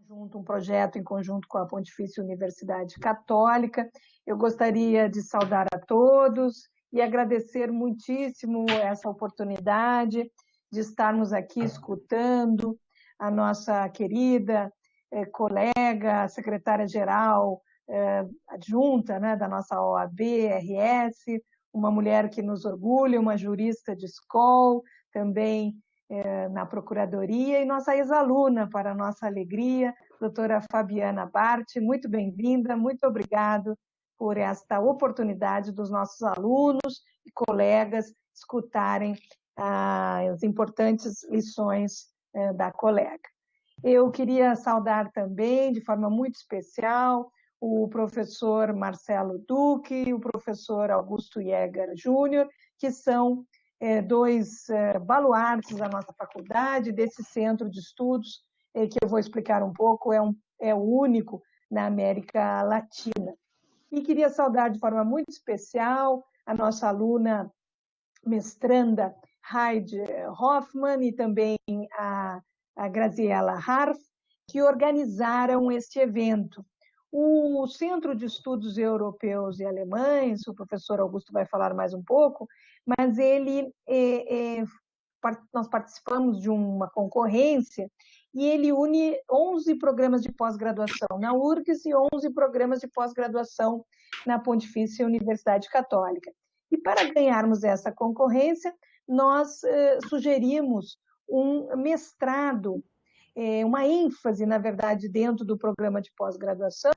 um projeto em conjunto com a Pontifícia Universidade Católica. Eu gostaria de saudar a todos e agradecer muitíssimo essa oportunidade de estarmos aqui escutando a nossa querida colega, secretária-geral adjunta, né, da nossa OAB-RS, uma mulher que nos orgulha, uma jurista de escola, também na Procuradoria, e nossa ex-aluna, para a nossa alegria, doutora Fabiana Bart. Muito bem-vinda, muito obrigado por esta oportunidade dos nossos alunos e colegas escutarem as importantes lições da colega. Eu queria saudar também, de forma muito especial, o professor Marcelo Duque e o professor Augusto Jäger Júnior, que são dois baluartes da nossa faculdade, desse centro de estudos, que eu vou explicar um pouco, é o único na América Latina. E queria saudar de forma muito especial a nossa aluna mestranda Heide Hoffmann e também a Graziella Harf, que organizaram este evento. O Centro de Estudos Europeus e Alemães, o professor Augusto vai falar mais um pouco, mas nós participamos de uma concorrência e ele une 11 programas de pós-graduação na URGS e 11 programas de pós-graduação na Pontifícia Universidade Católica. E para ganharmos essa concorrência, nós sugerimos um mestrado, uma ênfase, na verdade, dentro do programa de pós-graduação,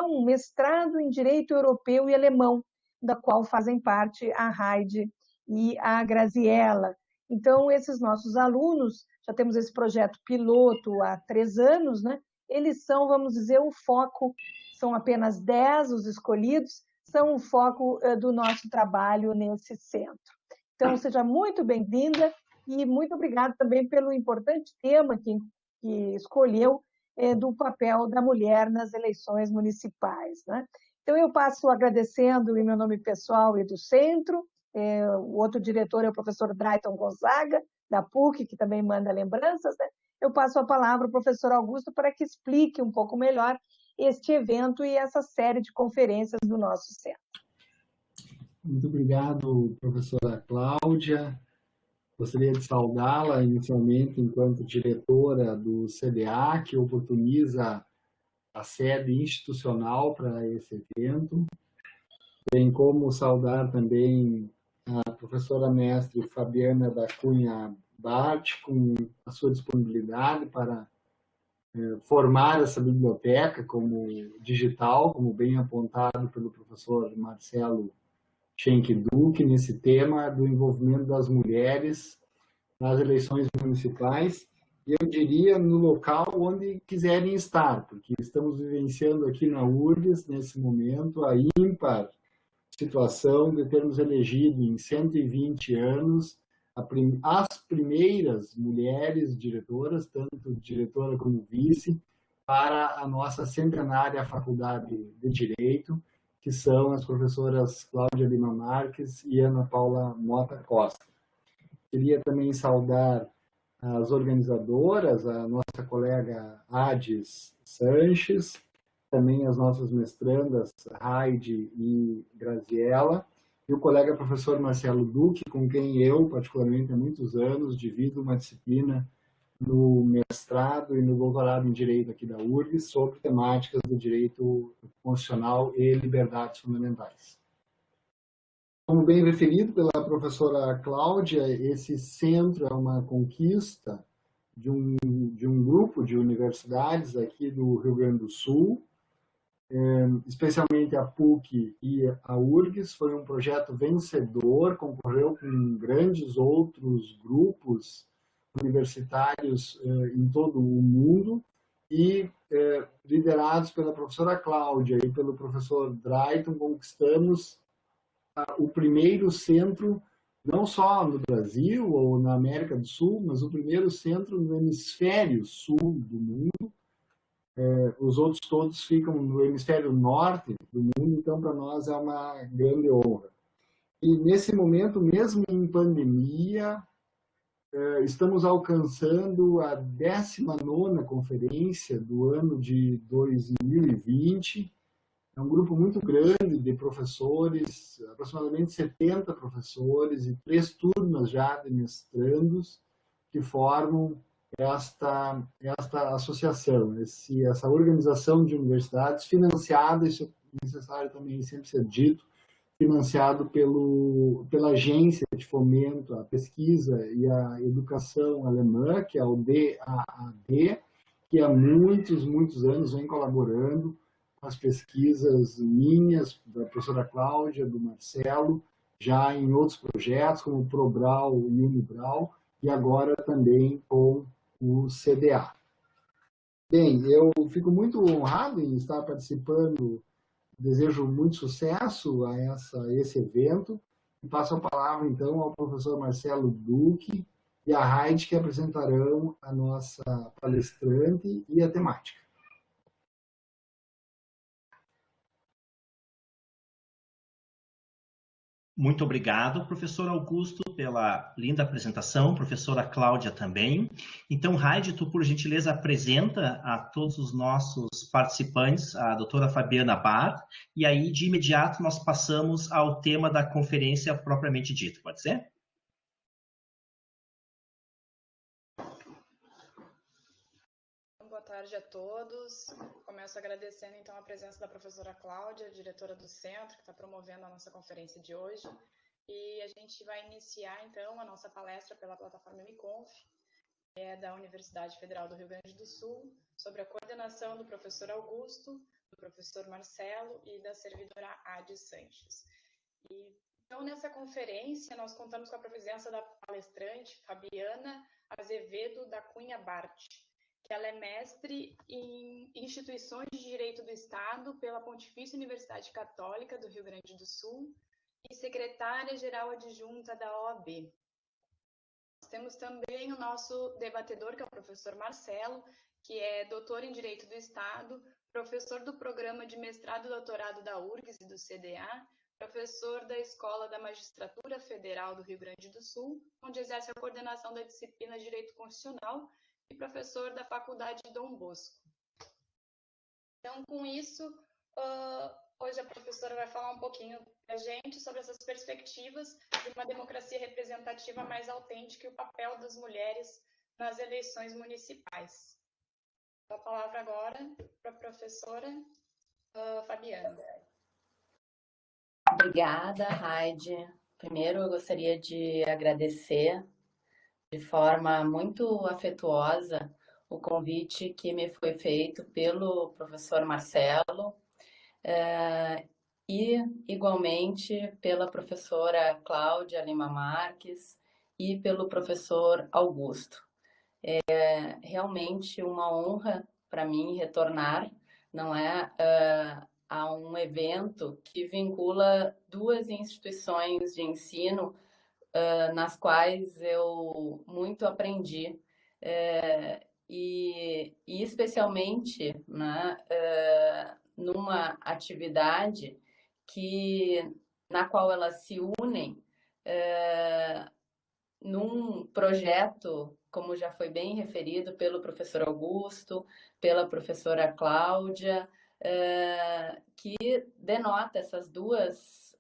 um mestrado em Direito Europeu e Alemão, da qual fazem parte a Heide e a Graziella. Então, esses nossos alunos, já temos esse projeto piloto há 3 anos, né? Eles são, vamos dizer, o foco, são apenas 10 os escolhidos, são o foco do nosso trabalho nesse centro. Então, seja muito bem-vinda e muito obrigada também pelo importante tema que escolheu do papel da mulher nas eleições municipais, né? Então, eu passo agradecendo em meu nome pessoal e do centro. O outro diretor é o professor Drayton Gonzaga, da PUC, que também manda lembranças, né? Eu passo a palavra ao professor Augusto para que explique um pouco melhor este evento e essa série de conferências do nosso centro. Muito obrigado, professora Cláudia. Gostaria de saudá-la inicialmente enquanto diretora do CDA, que oportuniza a sede institucional para esse evento, bem como saudar também a professora mestre Fabiana da Cunha Bart, com a sua disponibilidade para formar essa biblioteca como digital, como bem apontado pelo professor Marcelo Schenck-Duque, nesse tema do envolvimento das mulheres nas eleições municipais, e eu diria no local onde quiserem estar, porque estamos vivenciando aqui na URGS, nesse momento, a ímpar situação de termos elegido em 120 anos as primeiras mulheres diretoras, tanto diretora como vice, para a nossa centenária Faculdade de Direito, que são as professoras Cláudia Lima Marques e Ana Paula Mota Costa. Queria também saudar as organizadoras, a nossa colega Ades Sanches, também as nossas mestrandas Heide e Graziella, e o colega professor Marcelo Duque, com quem eu, particularmente, há muitos anos, divido uma disciplina no mestrado e no doutorado em Direito aqui da URGS, sobre temáticas do direito constitucional e liberdades fundamentais. Como bem referido pela professora Cláudia, esse centro é uma conquista de um grupo de universidades aqui do Rio Grande do Sul, especialmente a PUC e a URGS. Foi um projeto vencedor, concorreu com grandes outros grupos universitários em todo o mundo e, liderados pela professora Cláudia e pelo professor Drayton, conquistamos o primeiro centro, não só no Brasil ou na América do Sul, mas o primeiro centro no hemisfério sul do mundo. Os outros todos ficam no hemisfério norte do mundo, então para nós é uma grande honra. E nesse momento, mesmo em pandemia, estamos alcançando a 19ª conferência do ano de 2020. É um grupo muito grande de professores, aproximadamente 70 professores e 3 turmas já de mestrandos que formam esta associação, essa organização de universidades financiada, isso é necessário também sempre ser dito, financiado pela Agência de Fomento à Pesquisa e à Educação Alemã, que é o DAAD, que há muitos anos vem colaborando com as pesquisas minhas, da professora Cláudia, do Marcelo, já em outros projetos, como o Probral e o Unibral, e agora também com o CDA. Bem, eu fico muito honrado em estar participando. Desejo muito sucesso a esse evento e passo a palavra, então, ao professor Marcelo Duque e a Heide, que apresentarão a nossa palestrante e a temática. Muito obrigado, professor Augusto, pela linda apresentação, professora Cláudia também. Então, Heide, tu, por gentileza, apresenta a todos os nossos participantes, a doutora Fabiana Barth, e aí, de imediato, nós passamos ao tema da conferência propriamente dito, pode ser? Boa tarde a todos. Começo agradecendo, então, a presença da professora Cláudia, diretora do centro, que está promovendo a nossa conferência de hoje. E a gente vai iniciar, então, a nossa palestra pela plataforma MICONF, que é da Universidade Federal do Rio Grande do Sul, sobre a coordenação do professor Augusto, do professor Marcelo e da servidora Adi Sanches. Então, nessa conferência, nós contamos com a presença da palestrante Fabiana Azevedo da Cunha Bart, que ela é mestre em Instituições de Direito do Estado pela Pontifícia Universidade Católica do Rio Grande do Sul e secretária-geral adjunta da OAB. Nós temos também o nosso debatedor, que é o professor Marcelo, que é doutor em Direito do Estado, professor do Programa de Mestrado e Doutorado da URGS e do CDA, professor da Escola da Magistratura Federal do Rio Grande do Sul, onde exerce a coordenação da disciplina de Direito Constitucional, e professor da Faculdade Dom Bosco. Então, com isso, hoje a professora vai falar um pouquinho para a gente sobre essas perspectivas de uma democracia representativa mais autêntica e o papel das mulheres nas eleições municipais. A palavra agora para a professora Fabiana. Obrigada, Heide. Primeiro, eu gostaria de agradecer de forma muito afetuosa o convite que me foi feito pelo professor Marcelo e, igualmente, pela professora Cláudia Lima Marques e pelo professor Augusto. É realmente uma honra para mim retornar, não é, a um evento que vincula 2 instituições de ensino nas quais eu muito aprendi, e especialmente, né, numa atividade na qual elas se unem num projeto, como já foi bem referido pelo professor Augusto, pela professora Cláudia, que denota essas 2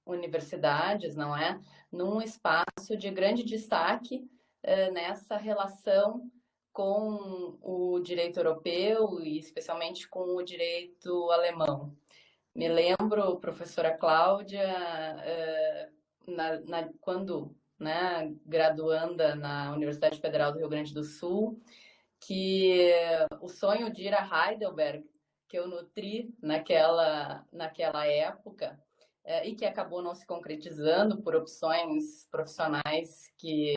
universidades, não é? Num espaço de grande destaque nessa relação com o direito europeu e especialmente com o direito alemão. Me lembro, professora Cláudia, quando, né, graduanda na Universidade Federal do Rio Grande do Sul, que o sonho de ir a Heidelberg, que eu nutri naquela época, e que acabou não se concretizando por opções profissionais que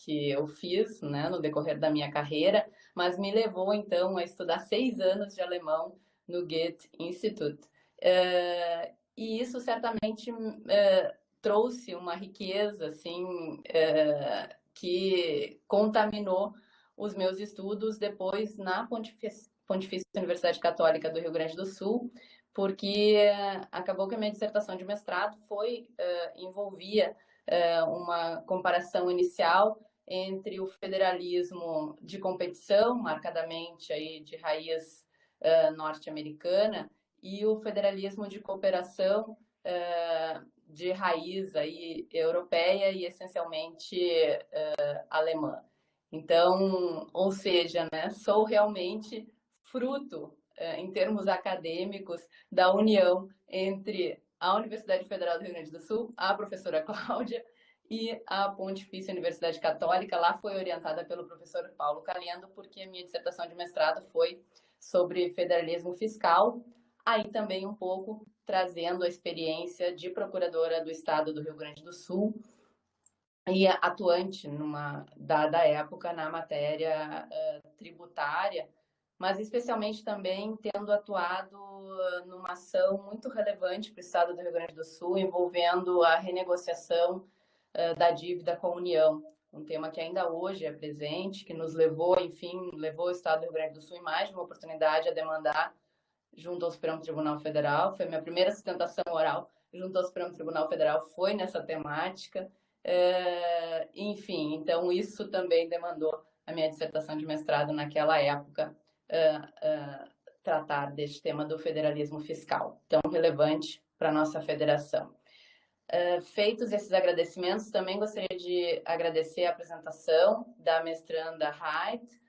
eu fiz, né, no decorrer da minha carreira, mas me levou, então, a estudar 6 anos de alemão no Goethe Institut. E isso certamente trouxe uma riqueza, assim, que contaminou os meus estudos depois na Pontifícia Universidade Católica do Rio Grande do Sul, porque acabou que a minha dissertação de mestrado envolvia uma comparação inicial entre o federalismo de competição, marcadamente aí de raiz norte-americana, e o federalismo de cooperação de raiz aí europeia e essencialmente alemã. Então, ou seja, né, sou realmente fruto, em termos acadêmicos, da união entre a Universidade Federal do Rio Grande do Sul, a professora Cláudia, e a Pontifícia Universidade Católica. Lá foi orientada pelo professor Paulo Calendo, porque a minha dissertação de mestrado foi sobre federalismo fiscal, aí também um pouco trazendo a experiência de procuradora do Estado do Rio Grande do Sul e atuante numa dada época na matéria tributária, mas especialmente também tendo atuado numa ação muito relevante para o Estado do Rio Grande do Sul, envolvendo a renegociação da dívida com a União, um tema que ainda hoje é presente, que nos levou, enfim, levou o Estado do Rio Grande do Sul em mais de uma oportunidade a demandar junto ao Supremo Tribunal Federal. Foi minha primeira sustentação oral junto ao Supremo Tribunal Federal, foi nessa temática. Enfim, então isso também demandou a minha dissertação de mestrado naquela época, tratar deste tema do federalismo fiscal, tão relevante para a nossa federação. Feitos esses agradecimentos, também gostaria de agradecer a apresentação da mestranda Haidt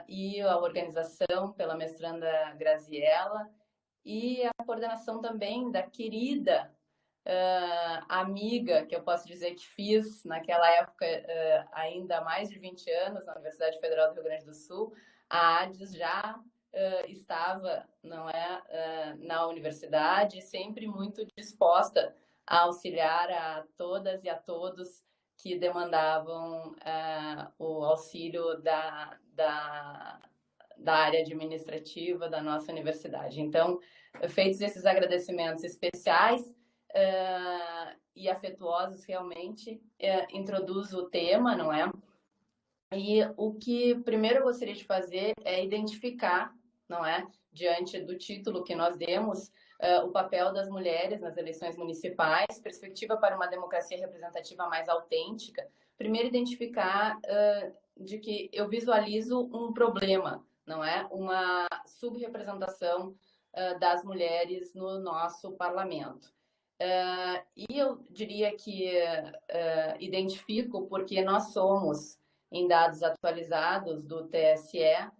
e a organização pela mestranda Graziella e a coordenação também da querida amiga, que eu posso dizer que fiz naquela época ainda há mais de 20 anos na Universidade Federal do Rio Grande do Sul. A Ades já estava, não é, na universidade, sempre muito disposta a auxiliar a todas e a todos que demandavam o auxílio da área administrativa da nossa universidade. Então, feitos esses agradecimentos especiais e afetuosos, realmente, introduzo o tema, não é? E o que primeiro eu gostaria de fazer é identificar, não é, diante do título que nós demos, o papel das mulheres nas eleições municipais, perspectiva para uma democracia representativa mais autêntica. Primeiro, identificar de que eu visualizo um problema, não é? Uma subrepresentação das mulheres no nosso parlamento. E eu diria que identifico porque nós somos, em dados atualizados do TSE,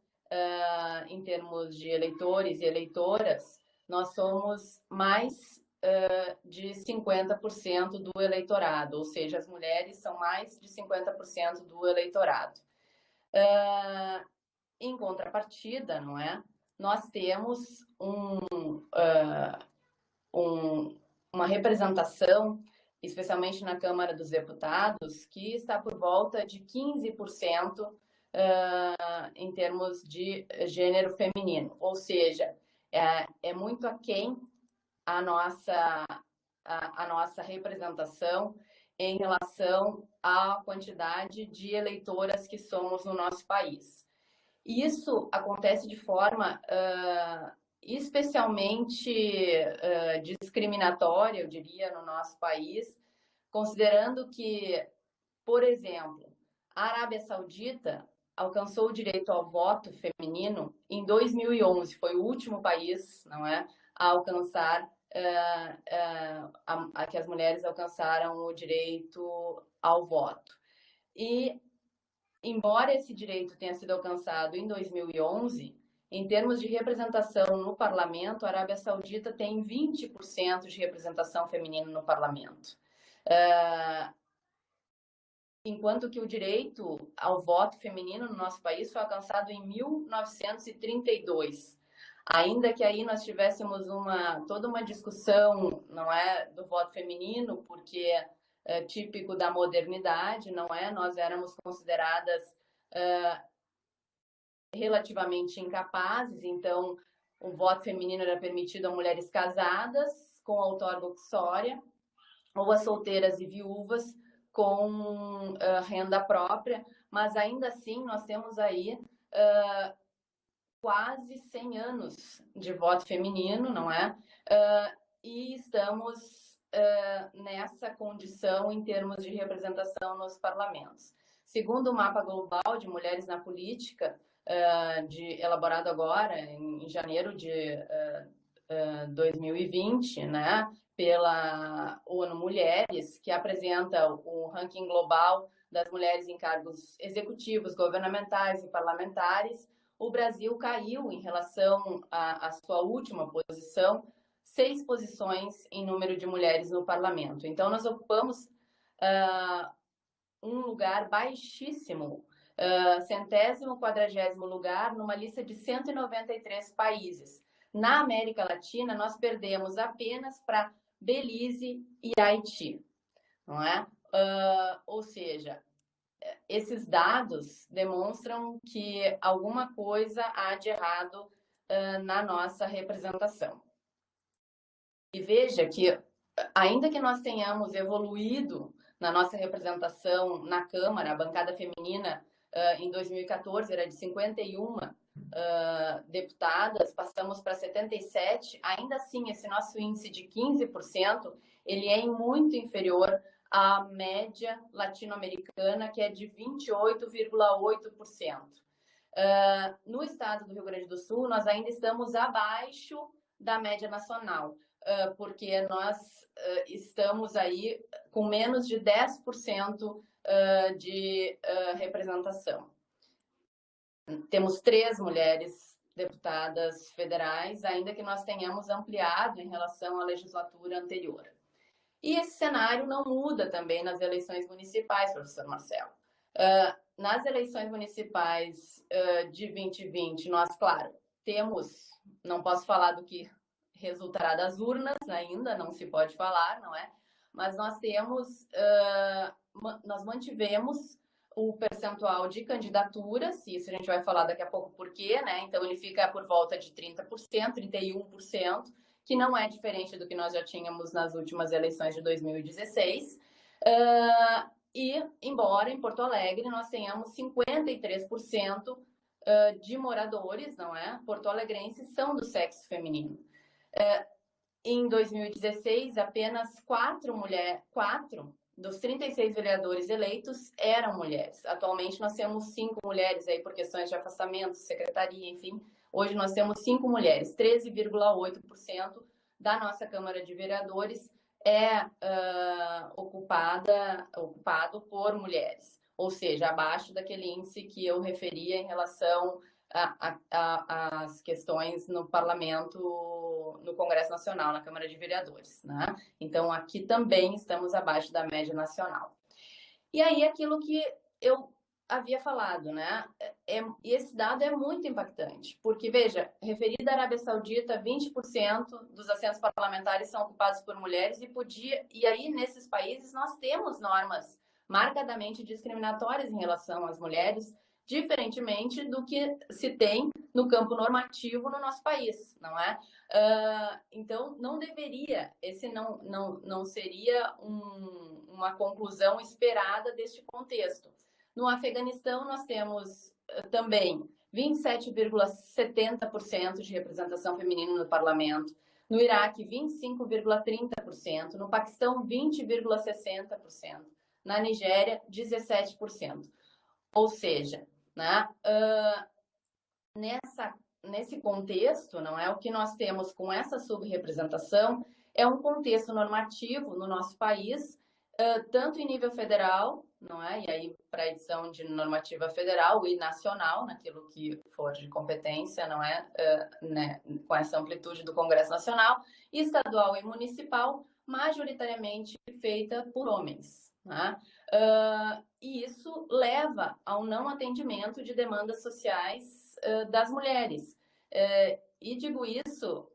em termos de eleitores e eleitoras, nós somos mais de 50% do eleitorado, ou seja, as mulheres são mais de 50% do eleitorado. Em contrapartida, não é? Nós temos uma representação, especialmente na Câmara dos Deputados, que está por volta de 15% em termos de gênero feminino, ou seja, é muito aquém a nossa representação em relação à quantidade de eleitoras que somos no nosso país. Isso acontece de forma especialmente discriminatória, eu diria, no nosso país, considerando que, por exemplo, a Arábia Saudita alcançou o direito ao voto feminino em 2011, foi o último país, não é, a alcançar, que as mulheres alcançaram o direito ao voto. E, embora esse direito tenha sido alcançado em 2011, em termos de representação no parlamento, a Arábia Saudita tem 20% de representação feminina no parlamento. Enquanto que o direito ao voto feminino no nosso país foi alcançado em 1932. Ainda que aí nós tivéssemos toda uma discussão, não é, do voto feminino, porque é típico da modernidade, não é? Nós éramos consideradas relativamente incapazes, então o voto feminino era permitido a mulheres casadas com outorga uxória ou a solteiras e viúvas com renda própria, mas ainda assim nós temos aí quase 100 anos de voto feminino, não é? E estamos nessa condição em termos de representação nos parlamentos. Segundo o Mapa Global de Mulheres na Política, elaborado agora em janeiro de 2020, né, pela ONU Mulheres, que apresenta o ranking global das mulheres em cargos executivos, governamentais e parlamentares, o Brasil caiu em relação à sua última posição, 6 posições em número de mulheres no parlamento. Então, nós ocupamos um lugar baixíssimo, 140º lugar numa lista de 193 países. Na América Latina, nós perdemos apenas para Belize e Haiti, não é? Ou seja, esses dados demonstram que alguma coisa há de errado na nossa representação. E veja que, ainda que nós tenhamos evoluído na nossa representação na Câmara, a bancada feminina em 2014 era de 51 deputadas, passamos para 77, ainda assim esse nosso índice de 15%, ele é muito inferior à média latino-americana, que é de 28,8%. No estado do Rio Grande do Sul, nós ainda estamos abaixo da média nacional, porque nós estamos aí com menos de 10% de representação. Temos 3 mulheres deputadas federais, ainda que nós tenhamos ampliado em relação à legislatura anterior. E esse cenário não muda também nas eleições municipais, professor Marcelo. Nas eleições municipais de 2020, nós, claro, temos, não posso falar do que resultará das urnas, ainda não se pode falar, não é? Mas nós temos, nós mantivemos o percentual de candidaturas, e isso a gente vai falar daqui a pouco por quê, né? Então ele fica por volta de 30%, 31%, que não é diferente do que nós já tínhamos nas últimas eleições de 2016. E, embora em Porto Alegre nós tenhamos 53% de moradores, não é? Porto-alegrenses são do sexo feminino. Em 2016, apenas 4 dos 36 vereadores eleitos eram mulheres. Atualmente nós temos 5 mulheres aí por questões de afastamento, secretaria, enfim. Hoje nós temos 5 mulheres, 13,8% da nossa Câmara de Vereadores é ocupado por mulheres, ou seja, abaixo daquele índice que eu referia em relação às questões no Parlamento, no Congresso Nacional, na Câmara de Vereadores, né? Então, aqui também estamos abaixo da média nacional. E aí, aquilo que eu havia falado, né? E esse dado é muito impactante, porque, veja, referida à Arábia Saudita, 20% dos assentos parlamentares são ocupados por mulheres e aí, nesses países, nós temos normas marcadamente discriminatórias em relação às mulheres, diferentemente do que se tem no campo normativo no nosso país, não é? Então, não deveria, esse não seria uma conclusão esperada deste contexto. No Afeganistão, nós temos também 27,70% de representação feminina no parlamento. No Iraque, 25,30%. No Paquistão, 20,60%. Na Nigéria, 17%. Ou seja, né, nesse contexto, não é, o que nós temos com essa subrepresentação é um contexto normativo no nosso país, tanto em nível federal, não é? E aí para a edição de normativa federal e nacional, naquilo que for de competência, não é? Né? Com essa amplitude do Congresso Nacional, estadual e municipal, majoritariamente feita por homens, né? E isso leva ao não atendimento de demandas sociais das mulheres. E digo isso,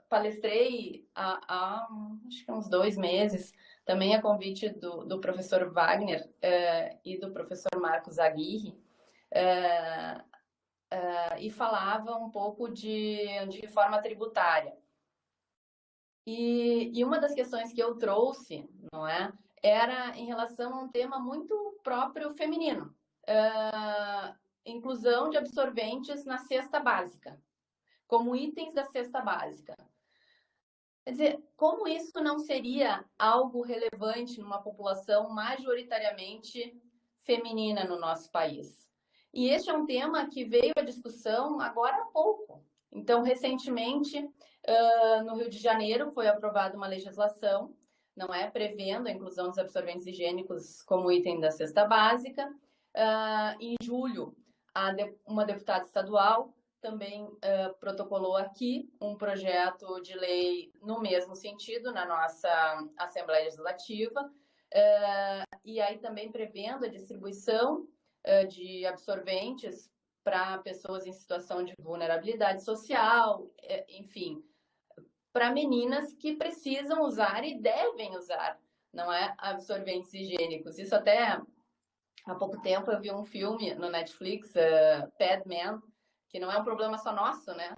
palestrei há acho que uns 2 meses, também a convite do professor Wagner e do professor Marcos Aguirre, e falava um pouco de reforma tributária. E uma das questões que eu trouxe, não é, era em relação a um tema muito próprio feminino, inclusão de absorventes na cesta básica, como itens da cesta básica. Quer dizer, como isso não seria algo relevante numa população majoritariamente feminina no nosso país? E este é um tema que veio à discussão agora há pouco. Então, recentemente, no Rio de Janeiro, foi aprovada uma legislação, não é, prevendo a inclusão dos absorventes higiênicos como item da cesta básica. Em julho, uma deputada estadual também protocolou aqui um projeto de lei no mesmo sentido na nossa Assembleia Legislativa, e aí também prevendo a distribuição de absorventes para pessoas em situação de vulnerabilidade social, enfim, para meninas que precisam usar e devem usar, não é, absorventes higiênicos. Isso até há pouco tempo eu vi um filme no Netflix, Padman, que não é um problema só nosso, né?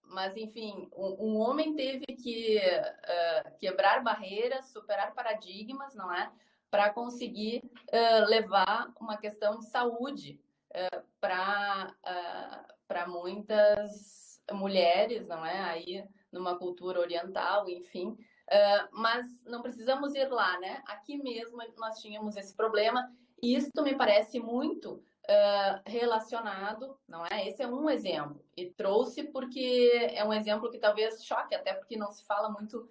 Mas, enfim, um homem teve que quebrar barreiras, superar paradigmas, não é? Para conseguir levar uma questão de saúde para muitas mulheres, não é? Aí, numa cultura oriental, enfim. Mas não precisamos ir lá, né? Aqui mesmo nós tínhamos esse problema e isso me parece muito relacionado, não é? Esse é um exemplo e trouxe porque é um exemplo que talvez choque, até porque não se fala muito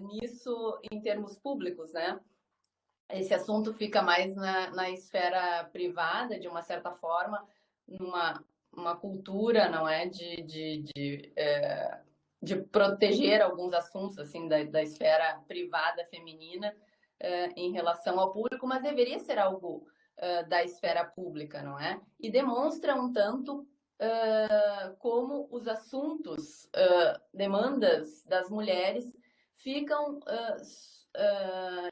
nisso em termos públicos, né? Esse assunto fica mais na esfera privada, de uma certa forma, numa cultura, não é? De proteger alguns assuntos assim da esfera privada feminina em relação ao público, mas deveria ser algo da esfera pública, não é? E demonstra um tanto como os assuntos, demandas das mulheres ficam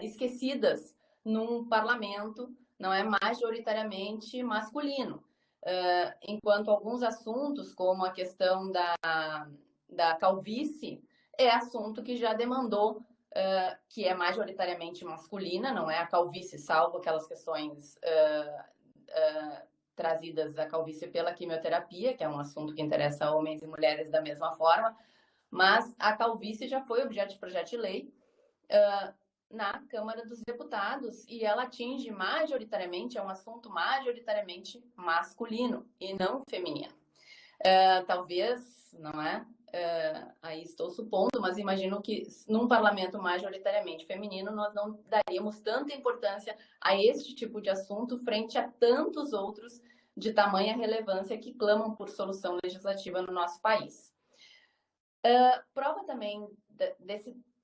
esquecidas num parlamento, não é, majoritariamente masculino. Enquanto alguns assuntos, como a questão da calvície, é assunto que já demandou, que é majoritariamente masculina, não é a calvície, salvo aquelas questões trazidas a calvície pela quimioterapia, que é um assunto que interessa homens e mulheres da mesma forma, mas a calvície já foi objeto de projeto de lei na Câmara dos Deputados e ela atinge majoritariamente, é um assunto majoritariamente masculino e não feminino. Talvez, não é? Aí estou supondo, mas imagino que num parlamento majoritariamente feminino nós não daríamos tanta importância a este tipo de assunto frente a tantos outros de tamanha relevância que clamam por solução legislativa no nosso país. Prova também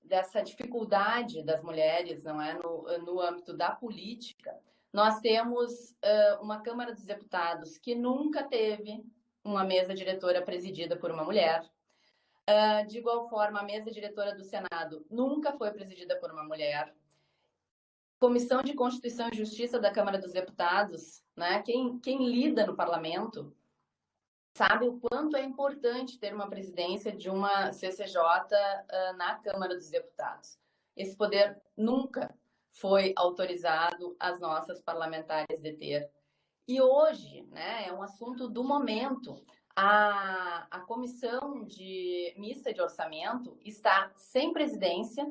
dessa dificuldade das mulheres, não é, no âmbito da política, nós temos uma Câmara dos Deputados que nunca teve uma mesa diretora presidida por uma mulher. De igual forma, a mesa diretora do Senado nunca foi presidida por uma mulher. Comissão de Constituição e Justiça da Câmara dos Deputados, né, quem lida no parlamento, sabe o quanto é importante ter uma presidência de uma CCJ na Câmara dos Deputados. Esse poder nunca foi autorizado às nossas parlamentares de ter. E hoje, né, é um assunto do momento. A comissão mista de orçamento está sem presidência,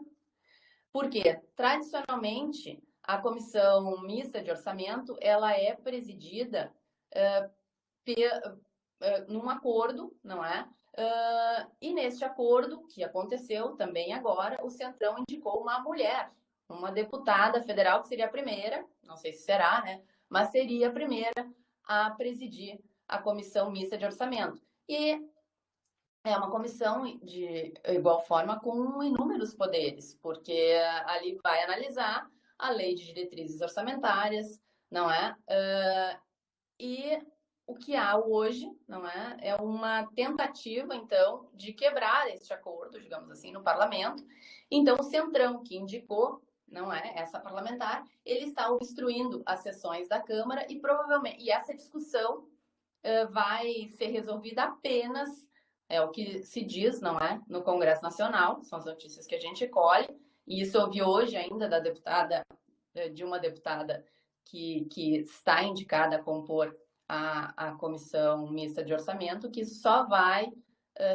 porque, tradicionalmente, a comissão mista de orçamento ela é presidida num acordo, não é? E neste acordo, que aconteceu também agora, o Centrão indicou uma mulher, uma deputada federal, que seria a primeira, não sei se será, né? Mas seria a primeira a presidir a comissão mista de orçamento. E é uma comissão de igual forma com inúmeros poderes, porque ali vai analisar a lei de diretrizes orçamentárias, não é? E o que há hoje, não é? É uma tentativa, então, de quebrar este acordo, digamos assim, no parlamento. Então, o Centrão, que indicou, não é, essa parlamentar, ele está obstruindo as sessões da Câmara e provavelmente, e essa discussão vai ser resolvida apenas, é o que se diz, não é, no Congresso Nacional, são as notícias que a gente colhe, e isso eu vi hoje ainda de uma deputada que está indicada a compor a comissão mista de orçamento, que só vai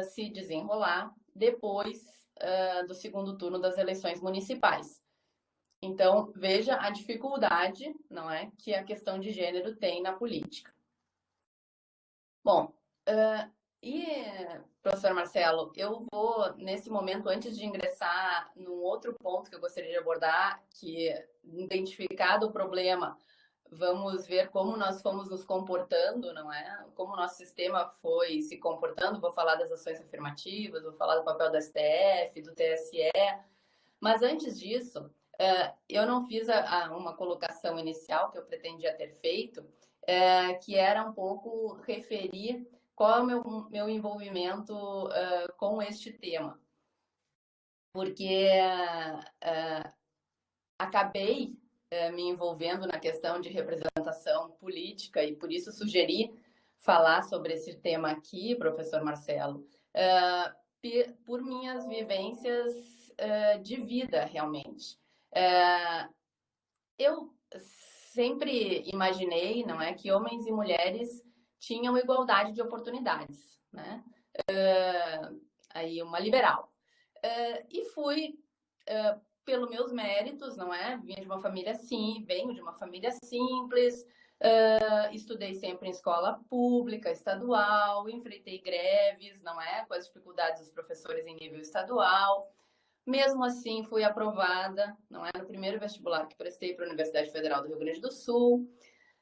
se desenrolar depois do segundo turno das eleições municipais. Então, veja a dificuldade, não é, que a questão de gênero tem na política. Bom, professor Marcelo, eu vou, nesse momento, antes de ingressar num outro ponto que eu gostaria de abordar, que, identificado o problema, vamos ver como nós fomos nos comportando, não é? Como o nosso sistema foi se comportando. Vou falar das ações afirmativas, vou falar do papel do STF, do TSE. Mas antes disso, eu não fiz uma colocação inicial que eu pretendia ter feito, que era um pouco referir qual é o meu envolvimento com este tema. Porque acabei me envolvendo na questão de representação política e por isso sugeri falar sobre esse tema aqui, professor Marcelo, por minhas vivências de vida, realmente. Eu sempre imaginei, não é, que homens e mulheres tinham igualdade de oportunidades, né? Aí uma liberal. E fui pelos meus méritos, não é? Venho de uma família simples, estudei sempre em escola pública, estadual, enfrentei greves, não é? Com as dificuldades dos professores em nível estadual. Mesmo assim, fui aprovada, não é? No primeiro vestibular que prestei para a Universidade Federal do Rio Grande do Sul.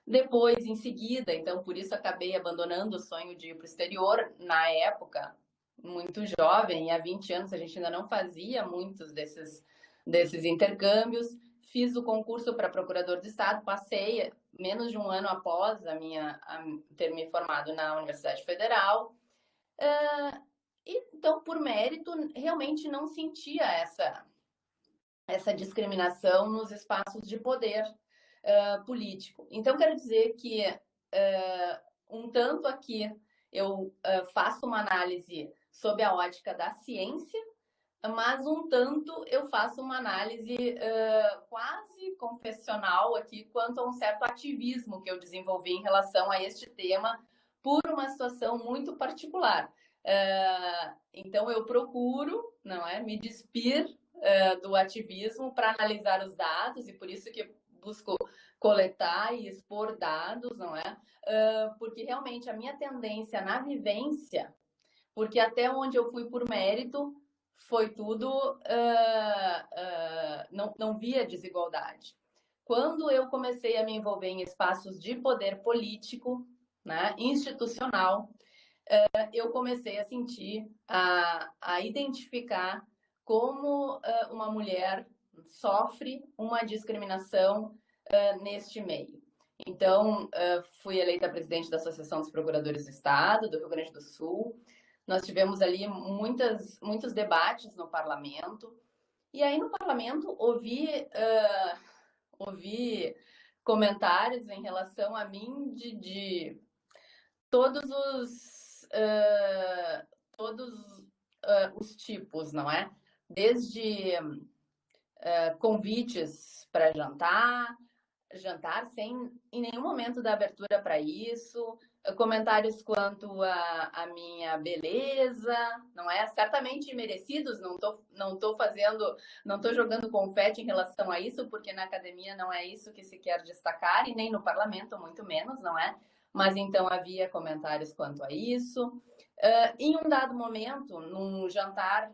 Depois, em seguida, então, por isso acabei abandonando o sonho de ir para o exterior. Na época, muito jovem, e há 20 anos a gente ainda não fazia muitos desses intercâmbios. Fiz o concurso para procurador de Estado, passei menos de um ano após ter me formado na Universidade Federal. Então, por mérito, realmente não sentia essa discriminação nos espaços de poder político. Então, quero dizer que um tanto aqui eu faço uma análise sob a ótica da ciência, mas um tanto eu faço uma análise quase confessional aqui quanto a um certo ativismo que eu desenvolvi em relação a este tema por uma situação muito particular. Então eu procuro, não é, me despir do ativismo para analisar os dados, e por isso que busco coletar e expor dados, não é? Porque realmente a minha tendência na vivência, porque até onde eu fui por mérito, foi tudo, não via desigualdade. Quando eu comecei a me envolver em espaços de poder político, né, institucional, eu comecei a sentir, a identificar como uma mulher sofre uma discriminação neste meio. Então, fui eleita presidente da Associação dos Procuradores do Estado do Rio Grande do Sul. Nós tivemos ali muitos debates no parlamento. E aí, no parlamento, ouvi comentários em relação a mim de todos os tipos, não é? Desde convites para jantar sem em nenhum momento dar abertura para isso, comentários quanto à minha beleza, não é? Certamente merecidos, não tô jogando confete em relação a isso, porque na academia não é isso que se quer destacar, e nem no parlamento, muito menos, não é? Mas então havia comentários quanto a isso. Em um dado momento, num jantar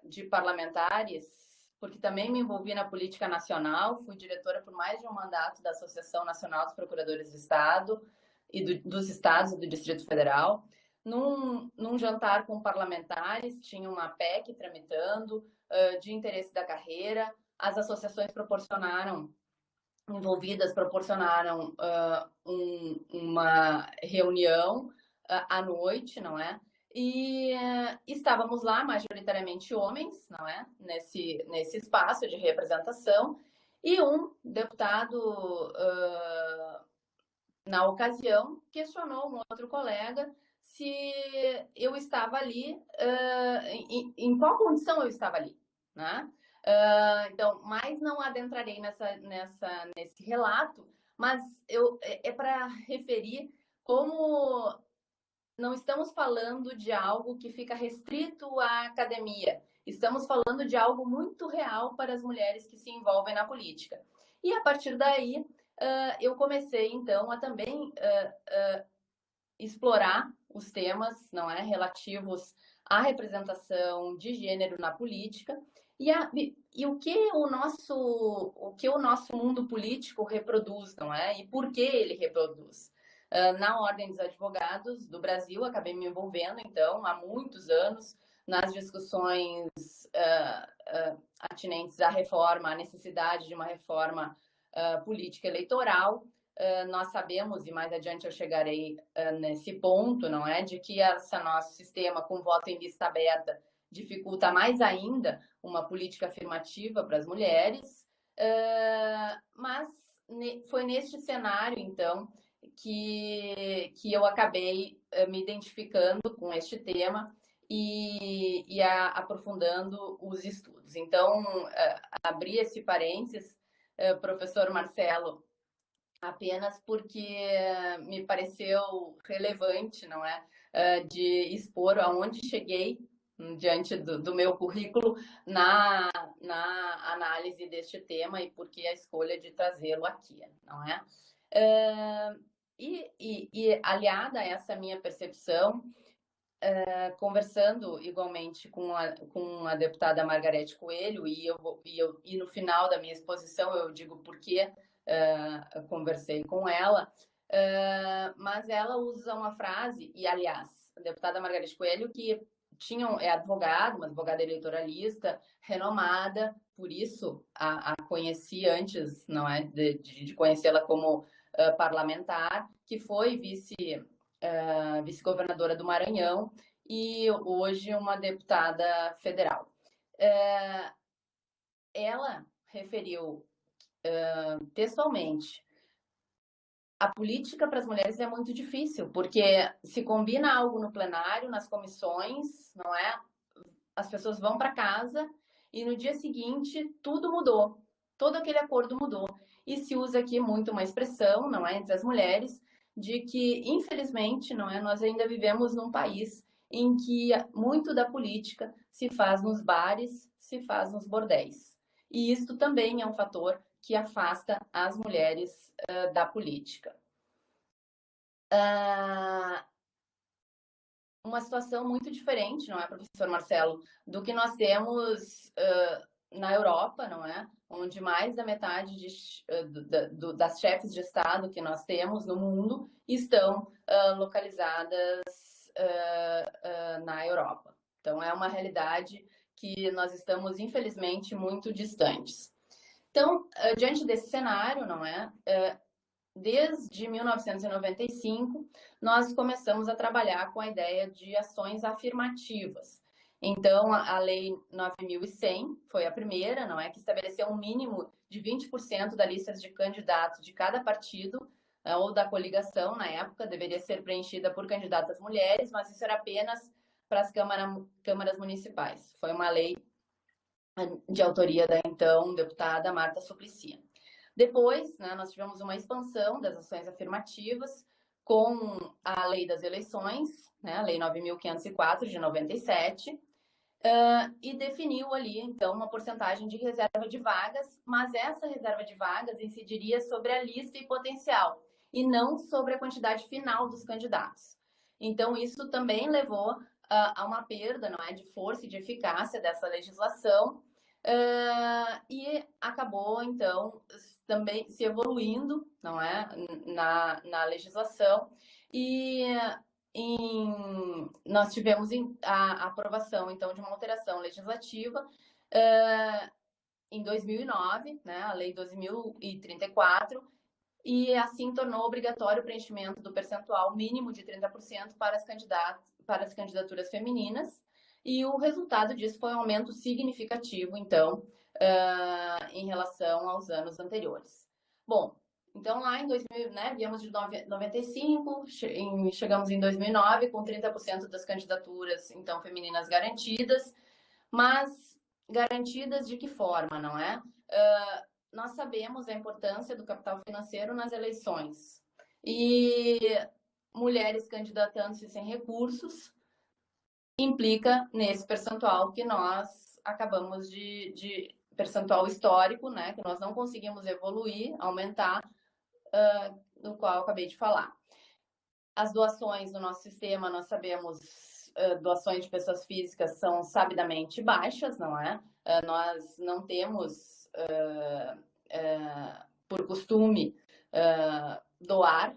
de parlamentares, porque também me envolvi na política nacional, fui diretora por mais de um mandato da Associação Nacional dos Procuradores do Estado e dos Estados e do Distrito Federal. Num jantar com parlamentares, tinha uma PEC tramitando de interesse da carreira, as associações envolvidas proporcionaram uma reunião à noite, não é? E estávamos lá, majoritariamente homens, não é? Nesse espaço de representação, e um deputado, na ocasião, questionou um outro colega se eu estava ali, em qual condição eu estava ali, né? Então, mas não adentrarei nesse relato, mas é para referir como não estamos falando de algo que fica restrito à academia. Estamos falando de algo muito real para as mulheres que se envolvem na política. E a partir daí, eu comecei, então, a também explorar os temas, não é, relativos à representação de gênero na política e o que o nosso mundo político reproduz, não é? E por que ele reproduz? Na Ordem dos Advogados do Brasil, acabei me envolvendo, então, há muitos anos, nas discussões atinentes à reforma, à necessidade de uma reforma política eleitoral. Nós sabemos, e mais adiante eu chegarei nesse ponto, não é, de que esse nosso sistema com voto em lista aberta dificulta mais ainda uma política afirmativa para as mulheres, mas foi neste cenário, então, que eu acabei me identificando com este tema e aprofundando os estudos. Então, abri esse parênteses, professor Marcelo, apenas porque me pareceu relevante, não é, de expor aonde cheguei diante do meu currículo na análise deste tema e por que a escolha de trazê-lo aqui, não é? E aliada a essa minha percepção, conversando igualmente com a deputada Margarete Coelho, e no final da minha exposição eu digo por que conversei com ela, mas ela usa uma frase, e aliás, a deputada Margarete Coelho, que é advogada, uma advogada eleitoralista, renomada, por isso a conheci antes, não é, de conhecê-la como parlamentar, que foi vice-governadora do Maranhão e hoje uma deputada federal. Ela referiu textualmente: a política para as mulheres é muito difícil, porque se combina algo no plenário, nas comissões, não é? As pessoas vão para casa e no dia seguinte tudo mudou, todo aquele acordo mudou. E se usa aqui muito uma expressão, não é, entre as mulheres, de que, infelizmente, não é, nós ainda vivemos num país em que muito da política se faz nos bares, se faz nos bordéis. E isto também é um fator que afasta as mulheres da política. Uma situação muito diferente, não é, professor Marcelo, do que nós temos na Europa, não é? Onde mais da metade das chefes de Estado que nós temos no mundo estão localizadas na Europa. Então, é uma realidade que nós estamos, infelizmente, muito distantes. Então, diante desse cenário, não é? Desde 1995, nós começamos a trabalhar com a ideia de ações afirmativas. Então, a Lei 9.100 foi a primeira, não é, que estabeleceu um mínimo de 20% da lista de candidatos de cada partido ou da coligação, na época, deveria ser preenchida por candidatas mulheres, mas isso era apenas para as câmaras municipais. Foi uma lei de autoria da então deputada Marta Suplicy. Depois, né, nós tivemos uma expansão das ações afirmativas com a Lei das Eleições, né, a Lei 9.504 de 97, e definiu ali, então, uma porcentagem de reserva de vagas, mas essa reserva de vagas incidiria sobre a lista e potencial, e não sobre a quantidade final dos candidatos. Então, isso também levou a uma perda, não é, de força e de eficácia dessa legislação, e acabou, então, também se evoluindo, não é, na legislação, e nós tivemos a aprovação, então, de uma alteração legislativa em 2009, né, a Lei 12.034, e assim tornou obrigatório o preenchimento do percentual mínimo de 30% para as candidaturas femininas, e o resultado disso foi um aumento significativo, então, em relação aos anos anteriores. Bom, então lá em 2000, né, viemos de 95, chegamos em 2009 com 30% das candidaturas, então, femininas garantidas, mas garantidas de que forma, não é? Nós sabemos a importância do capital financeiro nas eleições. E mulheres candidatando-se sem recursos implica nesse percentual que nós acabamos de percentual histórico, né, que nós não conseguimos evoluir, aumentar, no qual eu acabei de falar. As doações no nosso sistema, nós sabemos, doações de pessoas físicas são sabidamente baixas, não é? Nós não temos, por costume, doar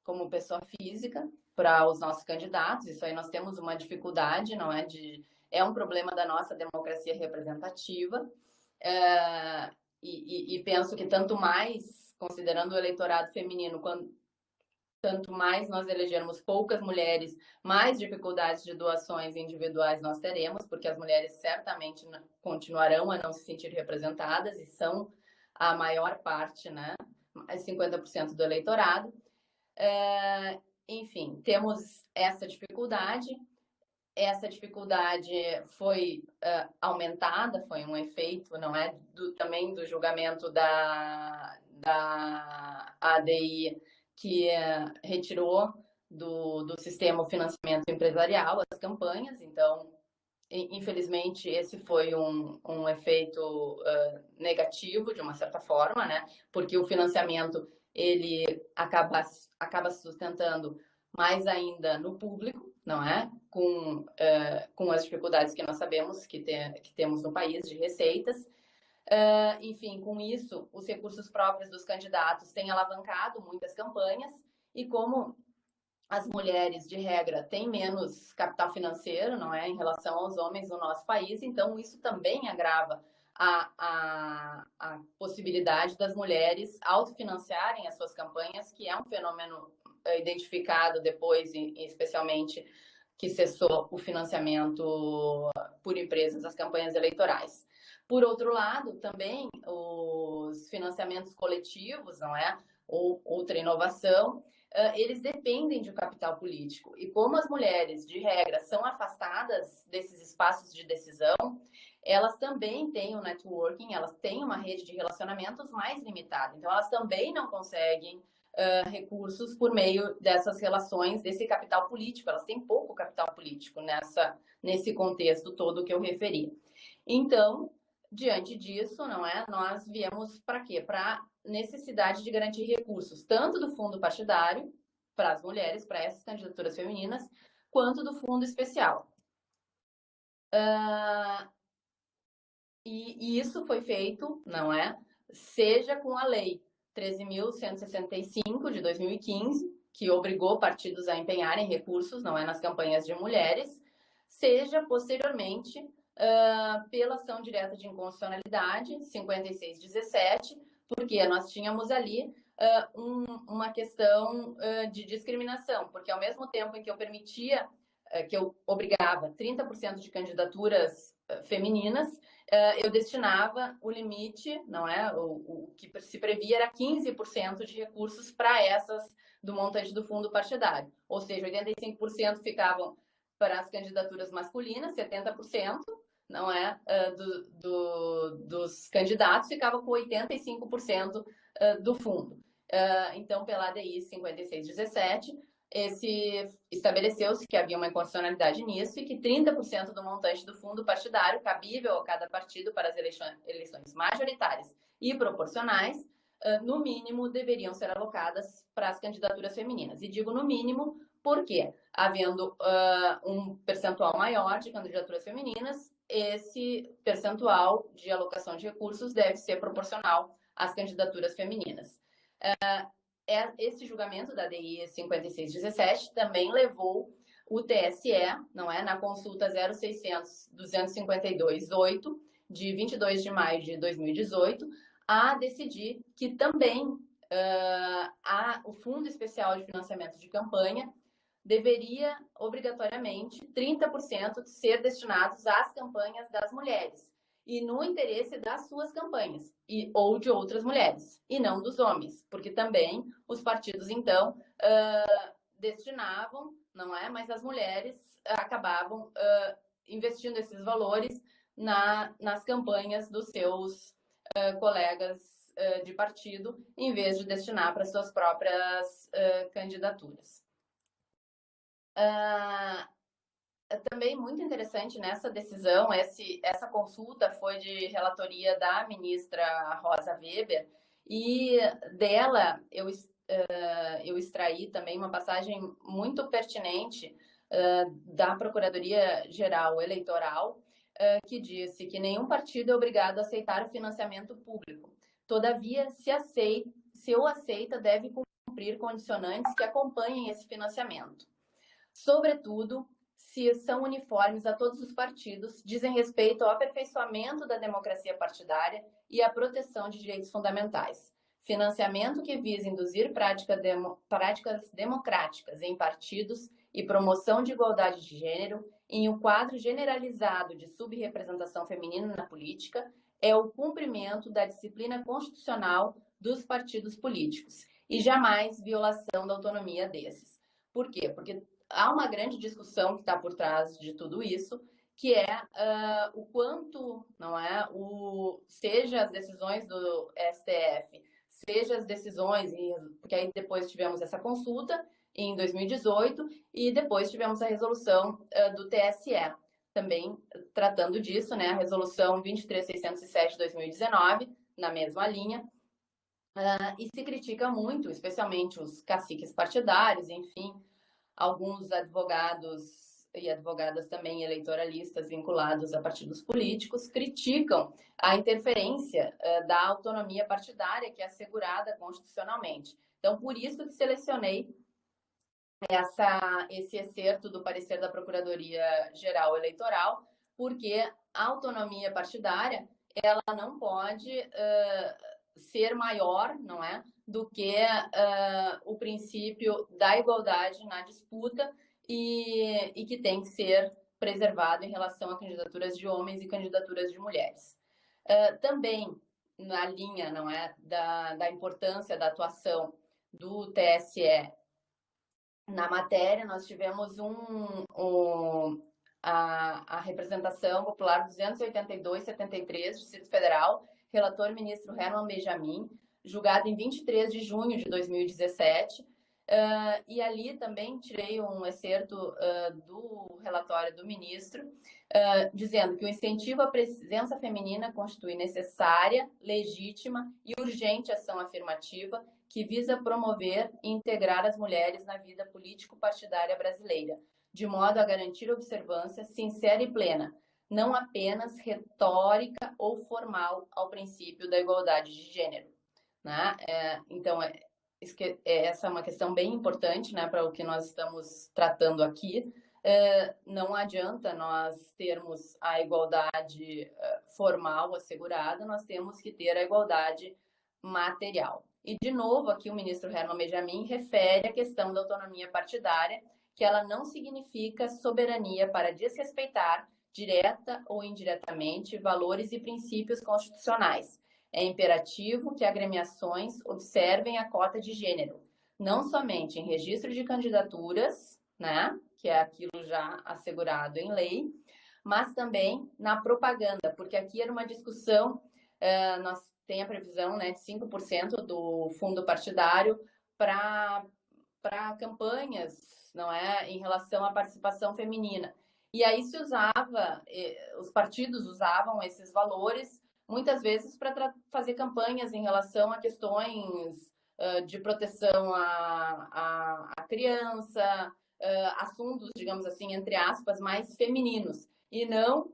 como pessoa física para os nossos candidatos. Isso aí nós temos uma dificuldade, não é? É um problema da nossa democracia representativa. E penso que tanto mais, considerando o eleitorado feminino, tanto mais nós elegermos poucas mulheres, mais dificuldades de doações individuais nós teremos, porque as mulheres certamente continuarão a não se sentir representadas e são a maior parte, né? Mais 50% do eleitorado. Enfim, temos essa dificuldade. Essa dificuldade foi aumentada, foi um efeito, não é, também do julgamento da ADI, que retirou do sistema o financiamento empresarial, as campanhas. Então, infelizmente, esse foi um efeito negativo, de uma certa forma, né? Porque o financiamento, ele acaba sustentando mais ainda no público, não é? Com as dificuldades que nós sabemos que temos no país de receitas. Enfim, com isso, os recursos próprios dos candidatos têm alavancado muitas campanhas, e como as mulheres, de regra, têm menos capital financeiro, não é, em relação aos homens no nosso país, então isso também agrava a possibilidade das mulheres autofinanciarem as suas campanhas, que é um fenômeno identificado depois, especialmente, que cessou o financiamento por empresas das campanhas eleitorais. Por outro lado, também os financiamentos coletivos, não é? Outra inovação, eles dependem de capital político. E como as mulheres, de regra, são afastadas desses espaços de decisão, elas também têm um networking, elas têm uma rede de relacionamentos mais limitada. Então, elas também não conseguem recursos por meio dessas relações, desse capital político. Elas têm pouco capital político nesse contexto todo que eu referi. Então, diante disso, não é? Nós viemos para quê? Para necessidade de garantir recursos, tanto do fundo partidário para as mulheres, para essas candidaturas femininas, quanto do fundo especial. E isso foi feito, não é? Seja com a lei 13.165 de 2015, que obrigou partidos a empenharem recursos, não é, nas campanhas de mulheres, seja posteriormente pela ação direta de inconstitucionalidade 5617, porque nós tínhamos ali uma questão de discriminação, porque ao mesmo tempo em que eu permitia, que eu obrigava 30% de candidaturas femininas, eu destinava o limite, não é? O que se previa era 15% de recursos para essas do montante do fundo partidário, ou seja, 85% ficavam para as candidaturas masculinas, 70%, não é, dos candidatos ficava com 85% do fundo. Então, pela ADI 5617, estabeleceu-se que havia uma inconstitucionalidade nisso e que 30% do montante do fundo partidário cabível a cada partido para as eleições majoritárias e proporcionais, no mínimo, deveriam ser alocadas para as candidaturas femininas. E digo no mínimo porque, havendo um percentual maior de candidaturas femininas, esse percentual de alocação de recursos deve ser proporcional às candidaturas femininas. Esse julgamento da DI 5617 também levou o TSE, não é, na consulta 0600-252-8, de 22 de maio de 2018, a decidir que também o Fundo Especial de Financiamento de Campanha deveria, obrigatoriamente, 30% ser destinados às campanhas das mulheres, e no interesse das suas campanhas, ou de outras mulheres, e não dos homens, porque também os partidos, então, destinavam, não é? Mas as mulheres acabavam investindo esses valores nas campanhas dos seus colegas de partido, em vez de destinar para suas próprias candidaturas. Também muito interessante nessa decisão, essa consulta foi de relatoria da ministra Rosa Weber, e dela eu extraí também uma passagem muito pertinente da Procuradoria-Geral Eleitoral, que disse que nenhum partido é obrigado a aceitar o financiamento público. Todavia, se o aceita, deve cumprir condicionantes que acompanhem esse financiamento. Sobretudo, se são uniformes a todos os partidos, dizem respeito ao aperfeiçoamento da democracia partidária e à proteção de direitos fundamentais. Financiamento que visa induzir práticas democráticas em partidos e promoção de igualdade de gênero em um quadro generalizado de subrepresentação feminina na política é o cumprimento da disciplina constitucional dos partidos políticos e jamais violação da autonomia desses. Por quê? Porque há uma grande discussão que está por trás de tudo isso, que é o quanto, não é, seja as decisões do STF, seja as decisões, porque aí depois tivemos essa consulta em 2018 e depois tivemos a resolução do TSE, também tratando disso, né, a resolução 23.607 de 2019, na mesma linha, e se critica muito, especialmente os caciques partidários, enfim, alguns advogados e advogadas também eleitoralistas vinculados a partidos políticos criticam a interferência da autonomia partidária que é assegurada constitucionalmente. Então, por isso que selecionei esse excerto do parecer da Procuradoria-Geral Eleitoral, porque a autonomia partidária ela não pode ser maior, não é, do que o princípio da igualdade na disputa e que tem que ser preservado em relação a candidaturas de homens e candidaturas de mulheres. Também na linha, não é, da importância da atuação do TSE na matéria, nós tivemos a representação popular 282/73 do Distrito Federal, relator ministro Herman Benjamin, julgado em 23 de junho de 2017, e ali também tirei um excerto do relatório do ministro, dizendo que o incentivo à presença feminina constitui necessária, legítima e urgente ação afirmativa que visa promover e integrar as mulheres na vida político-partidária brasileira, de modo a garantir observância sincera e plena, não apenas retórica ou formal ao princípio da igualdade de gênero. Né? Então, essa é uma questão bem importante, né, para o que nós estamos tratando aqui. Não adianta nós termos a igualdade formal assegurada, nós temos que ter a igualdade material. E, de novo, aqui o ministro Herman Benjamin refere à questão da autonomia partidária, que ela não significa soberania para desrespeitar, direta ou indiretamente, valores e princípios constitucionais. É imperativo que agremiações observem a cota de gênero, não somente em registro de candidaturas, né, que é aquilo já assegurado em lei, mas também na propaganda, porque aqui era uma discussão, nós tem a previsão, né, de 5% do fundo partidário para campanhas, não é, em relação à participação feminina. E aí se usava, os partidos usavam esses valores, muitas vezes para fazer campanhas em relação a questões de proteção à criança, assuntos, digamos assim, entre aspas, mais femininos, e não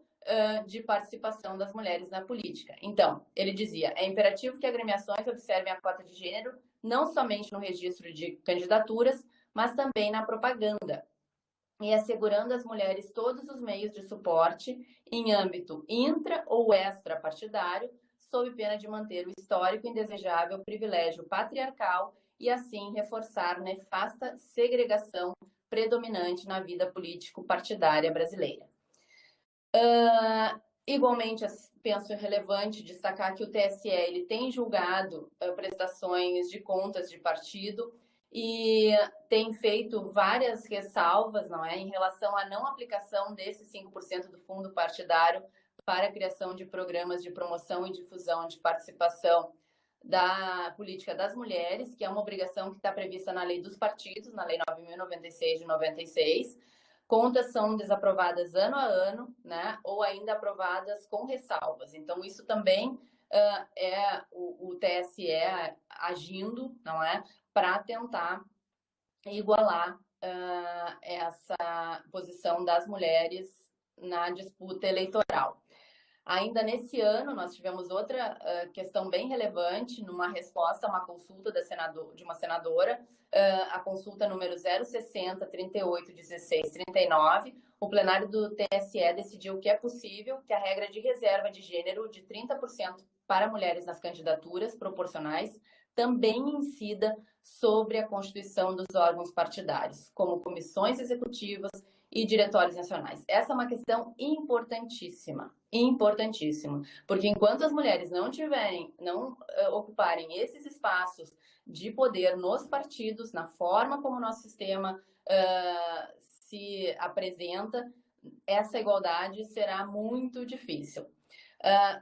de participação das mulheres na política. Então, ele dizia, é imperativo que agremiações observem a cota de gênero, não somente no registro de candidaturas, mas também na propaganda, e assegurando às mulheres todos os meios de suporte em âmbito intra ou extra-partidário, sob pena de manter o histórico e indesejável privilégio patriarcal e, assim, reforçar nefasta segregação predominante na vida político-partidária brasileira. Igualmente, penso relevante destacar que o TSE ele tem julgado prestações de contas de partido e tem feito várias ressalvas, não é, em relação à não aplicação desses 5% do fundo partidário para a criação de programas de promoção e difusão de participação da política das mulheres, que é uma obrigação que está prevista na Lei dos Partidos, na Lei 9.096 de 96. Contas são desaprovadas ano a ano, né, ou ainda aprovadas com ressalvas. Então, isso também é o TSE agindo, não é, para tentar igualar essa posição das mulheres na disputa eleitoral. Ainda nesse ano, nós tivemos outra questão bem relevante, numa resposta a uma consulta de uma senadora, a consulta número 060 38 16 39, o plenário do TSE decidiu que é possível que a regra de reserva de gênero de 30% para mulheres nas candidaturas proporcionais também incida sobre a constituição dos órgãos partidários, como comissões executivas e diretórios nacionais. Essa é uma questão importantíssima, porque enquanto as mulheres não ocuparem esses espaços de poder nos partidos, na forma como o nosso sistema se apresenta, essa igualdade será muito difícil.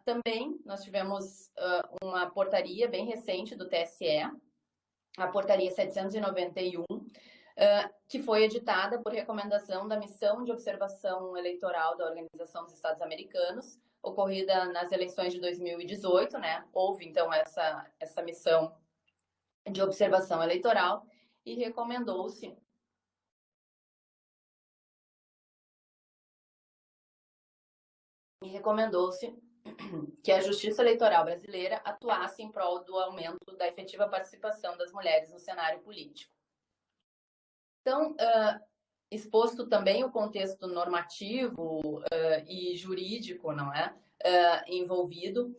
Também nós tivemos uma portaria bem recente do TSE, a portaria 791, que foi editada por recomendação da Missão de Observação Eleitoral da Organização dos Estados Americanos, ocorrida nas eleições de 2018, né? Houve, então, essa missão de observação eleitoral e recomendou-se que a Justiça Eleitoral brasileira atuasse em prol do aumento da efetiva participação das mulheres no cenário político. Então, exposto também o contexto normativo e jurídico, não é, envolvido,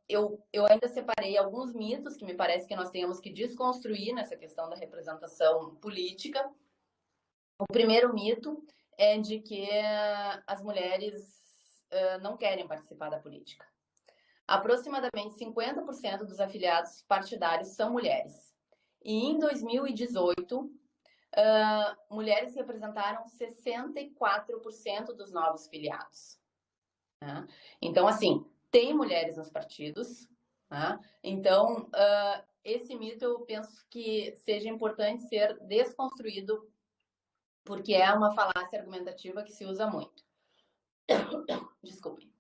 eu ainda separei alguns mitos que me parece que nós temos que desconstruir nessa questão da representação política. O primeiro mito é de que as mulheres não querem participar da política. Aproximadamente 50% dos afiliados partidários são mulheres. E em 2018, mulheres representaram 64% dos novos filiados. Né? Então, assim, tem mulheres nos partidos. Né? Então, esse mito eu penso que seja importante ser desconstruído, porque é uma falácia argumentativa que se usa muito. Desculpe.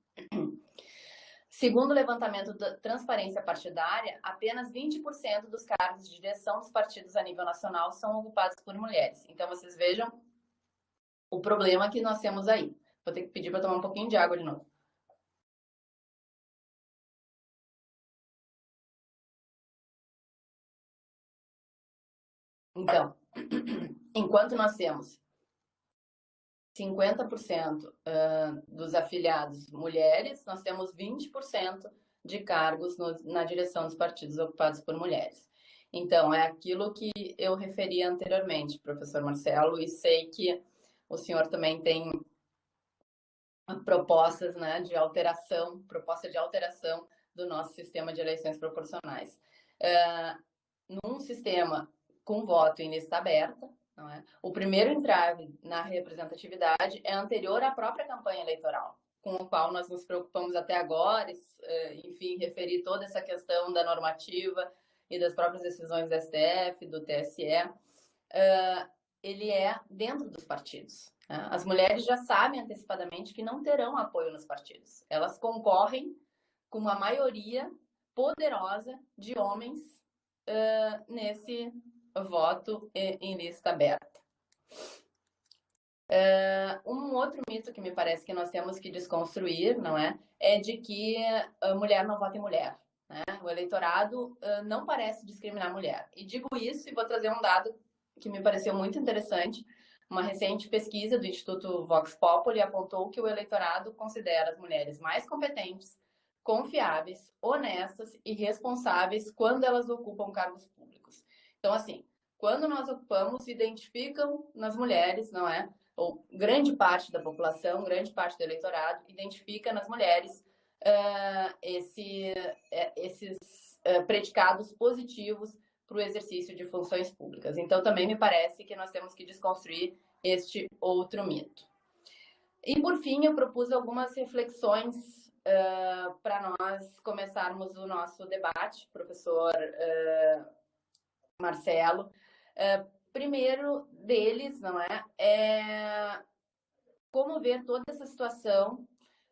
Segundo o levantamento da Transparência Partidária, apenas 20% dos cargos de direção dos partidos a nível nacional são ocupados por mulheres. Então, vocês vejam o problema que nós temos aí. Vou ter que pedir para tomar um pouquinho de água de novo. Então, enquanto nós temos 50% dos afiliados mulheres, nós temos 20% de cargos na direção dos partidos ocupados por mulheres. Então, é aquilo que eu referi anteriormente, professor Marcelo, e sei que o senhor também tem propostas, né, proposta de alteração do nosso sistema de eleições proporcionais. Num sistema com voto em lista aberta, não é? O primeiro entrave na representatividade é anterior à própria campanha eleitoral, com o qual nós nos preocupamos até agora, enfim, referir toda essa questão da normativa e das próprias decisões do STF, do TSE, ele é dentro dos partidos. Né? As mulheres já sabem antecipadamente que não terão apoio nos partidos. Elas concorrem com uma maioria poderosa de homens nesse voto em lista aberta. Um outro mito que me parece que nós temos que desconstruir, não é? É de que a mulher não vota em mulher. Né? O eleitorado não parece discriminar a mulher. E digo isso e vou trazer um dado que me pareceu muito interessante. Uma recente pesquisa do Instituto Vox Populi apontou que o eleitorado considera as mulheres mais competentes, confiáveis, honestas e responsáveis quando elas ocupam cargos públicos. Então, assim, quando nós ocupamos, identificam nas mulheres, não é? Ou grande parte da população, grande parte do eleitorado, identifica nas mulheres esses predicados positivos para o exercício de funções públicas. Então, também me parece que nós temos que desconstruir este outro mito. E, por fim, eu propus algumas reflexões para nós começarmos o nosso debate, professor Marcelo. Primeiro deles, não é como ver toda essa situação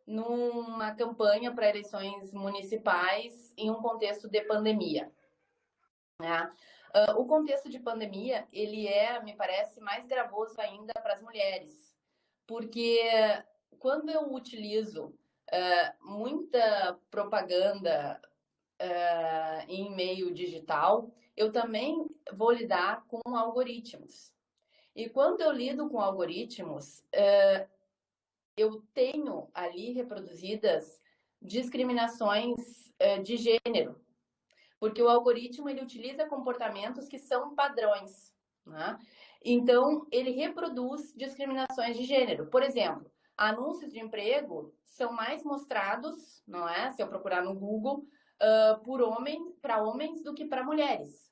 numa campanha para eleições municipais em um contexto de pandemia, né? O contexto de pandemia, ele me parece, mais gravoso ainda para as mulheres, porque quando eu utilizo muita propaganda em meio digital, eu também vou lidar com algoritmos. E quando eu lido com algoritmos, eu tenho ali reproduzidas discriminações de gênero, porque o algoritmo ele utiliza comportamentos que são padrões, né? Então, ele reproduz discriminações de gênero. Por exemplo, anúncios de emprego são mais mostrados, não é? Se eu procurar no Google, para homens do que para mulheres.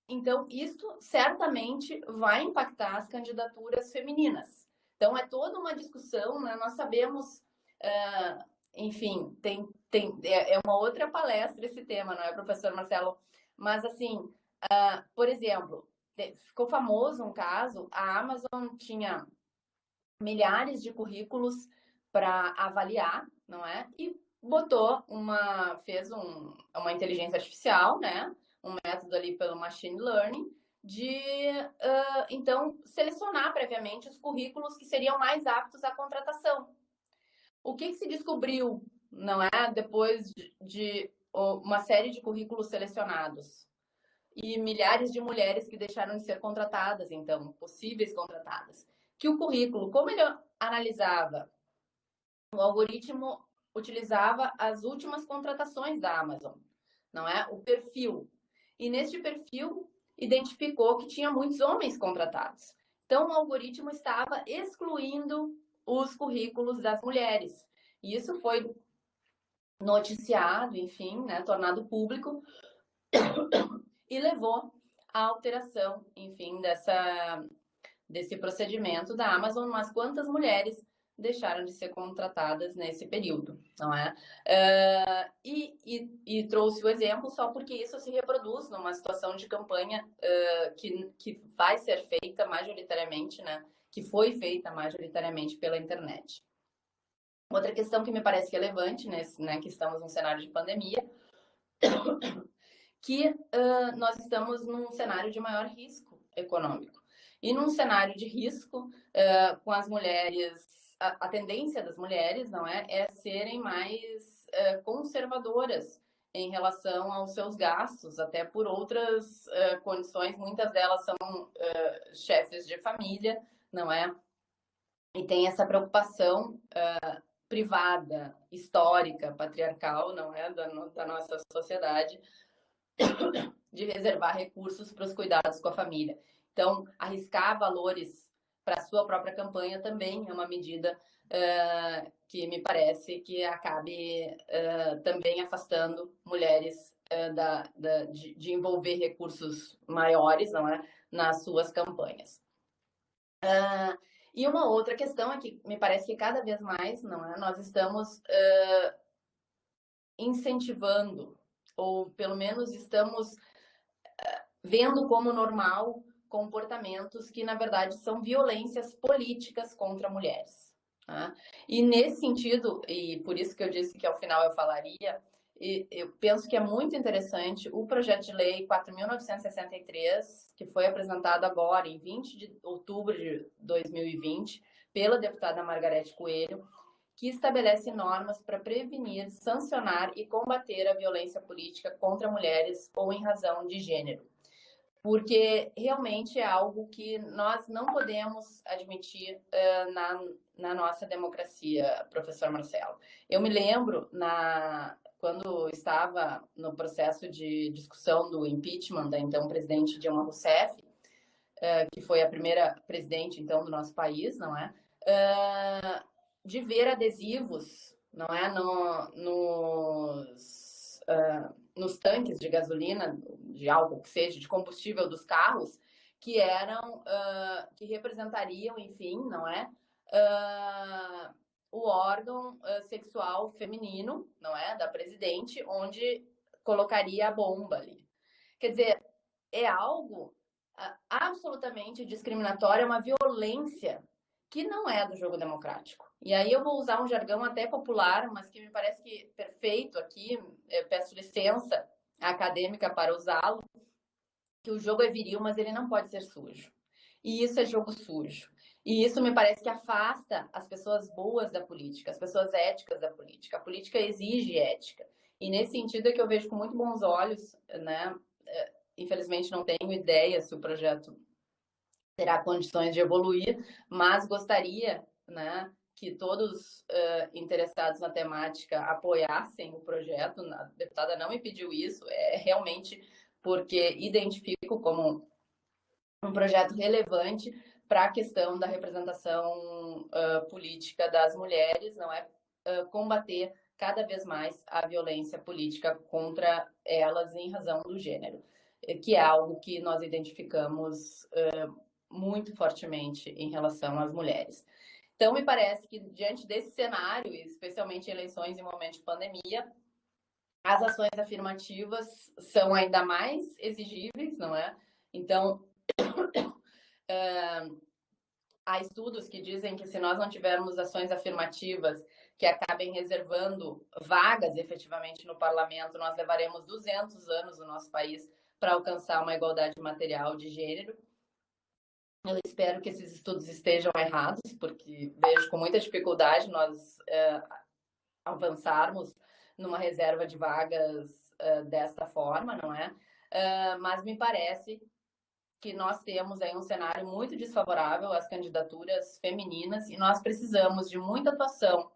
Então, isto certamente vai impactar as candidaturas femininas. Então, é toda uma discussão, né? Nós sabemos, enfim, é uma outra palestra esse tema, não é, professor Marcelo? Mas, assim, por exemplo, ficou famoso um caso, a Amazon tinha milhares de currículos para avaliar, não é? E fez uma inteligência artificial, né? Um método ali pelo machine learning, de então selecionar previamente os currículos que seriam mais aptos à contratação. O que se descobriu, não é, depois de uma série de currículos selecionados e milhares de mulheres que deixaram de ser contratadas, então possíveis contratadas, que o currículo, como ele analisava, o algoritmo utilizava as últimas contratações da Amazon, não é, o perfil. E neste perfil, identificou que tinha muitos homens contratados. Então, o algoritmo estava excluindo os currículos das mulheres. E isso foi noticiado, enfim, né, tornado público e levou à alteração, enfim, desse procedimento da Amazon. Mas quantas mulheres deixaram de ser contratadas nesse período, não é? E trouxe o exemplo só porque isso se reproduz numa situação de campanha que vai ser feita majoritariamente, né? Que foi feita majoritariamente pela internet. Outra questão que me parece relevante, né, que estamos num cenário de pandemia, que nós estamos num cenário de maior risco econômico. E num cenário de risco, com as mulheres, a tendência das mulheres, não é serem mais conservadoras em relação aos seus gastos, até por outras condições. Muitas delas são chefes de família, não é? E tem essa preocupação privada, histórica, patriarcal, não é, da nossa sociedade, de reservar recursos para os cuidados com a família. Então, arriscar valores para a sua própria campanha também é uma medida que me parece que acabe também afastando mulheres de envolver recursos maiores, não é, nas suas campanhas. E uma outra questão é que me parece que cada vez mais, não é, nós estamos incentivando, ou pelo menos estamos vendo como normal comportamentos que, na verdade, são violências políticas contra mulheres. Tá? E nesse sentido, e por isso que eu disse que ao final eu falaria, eu penso que é muito interessante o projeto de lei 4.963, que foi apresentado agora, em 20 de outubro de 2020, pela deputada Margarete Coelho, que estabelece normas para prevenir, sancionar e combater a violência política contra mulheres ou em razão de gênero. Porque realmente é algo que nós não podemos admitir na nossa democracia, professor Marcelo. Eu me lembro, quando estava no processo de discussão do impeachment da então presidente Dilma Rousseff, que foi a primeira presidente então do nosso país, não é? De ver adesivos, não é, nos tanques de gasolina, de álcool que seja, de combustível dos carros, que representariam, enfim, não é, o órgão sexual feminino, não é, da presidente, onde colocaria a bomba ali. Quer dizer, é algo absolutamente discriminatório, é uma violência que não é do jogo democrático. E aí eu vou usar um jargão até popular, mas que me parece que perfeito aqui, peço licença acadêmica para usá-lo, que o jogo é viril, mas ele não pode ser sujo. E isso é jogo sujo. E isso me parece que afasta as pessoas boas da política, as pessoas éticas da política. A política exige ética. E nesse sentido é que eu vejo com muito bons olhos, né? Infelizmente não tenho ideia se o projeto terá condições de evoluir, mas gostaria, né, que todos interessados na temática apoiassem o projeto. A deputada não me pediu isso, é realmente porque identifico como um projeto relevante para a questão da representação política das mulheres, não é? Combater cada vez mais a violência política contra elas em razão do gênero, que é algo que nós identificamos muito fortemente em relação às mulheres. Então, me parece que, diante desse cenário, especialmente em eleições em momento de pandemia, as ações afirmativas são ainda mais exigíveis, não é? Então, há estudos que dizem que se nós não tivermos ações afirmativas que acabem reservando vagas efetivamente no parlamento, nós levaremos 200 anos no nosso país para alcançar uma igualdade material de gênero. Eu espero que esses estudos estejam errados, porque vejo com muita dificuldade nós avançarmos numa reserva de vagas desta forma, não é? Mas me parece que nós temos aí um cenário muito desfavorável às candidaturas femininas e nós precisamos de muita atuação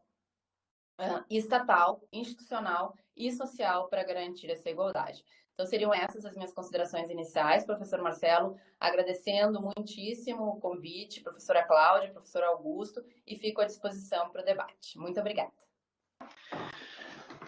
estatal, institucional e social para garantir essa igualdade. Então, seriam essas as minhas considerações iniciais, professor Marcelo, agradecendo muitíssimo o convite, professora Cláudia, professor Augusto, e fico à disposição para o debate. Muito obrigada.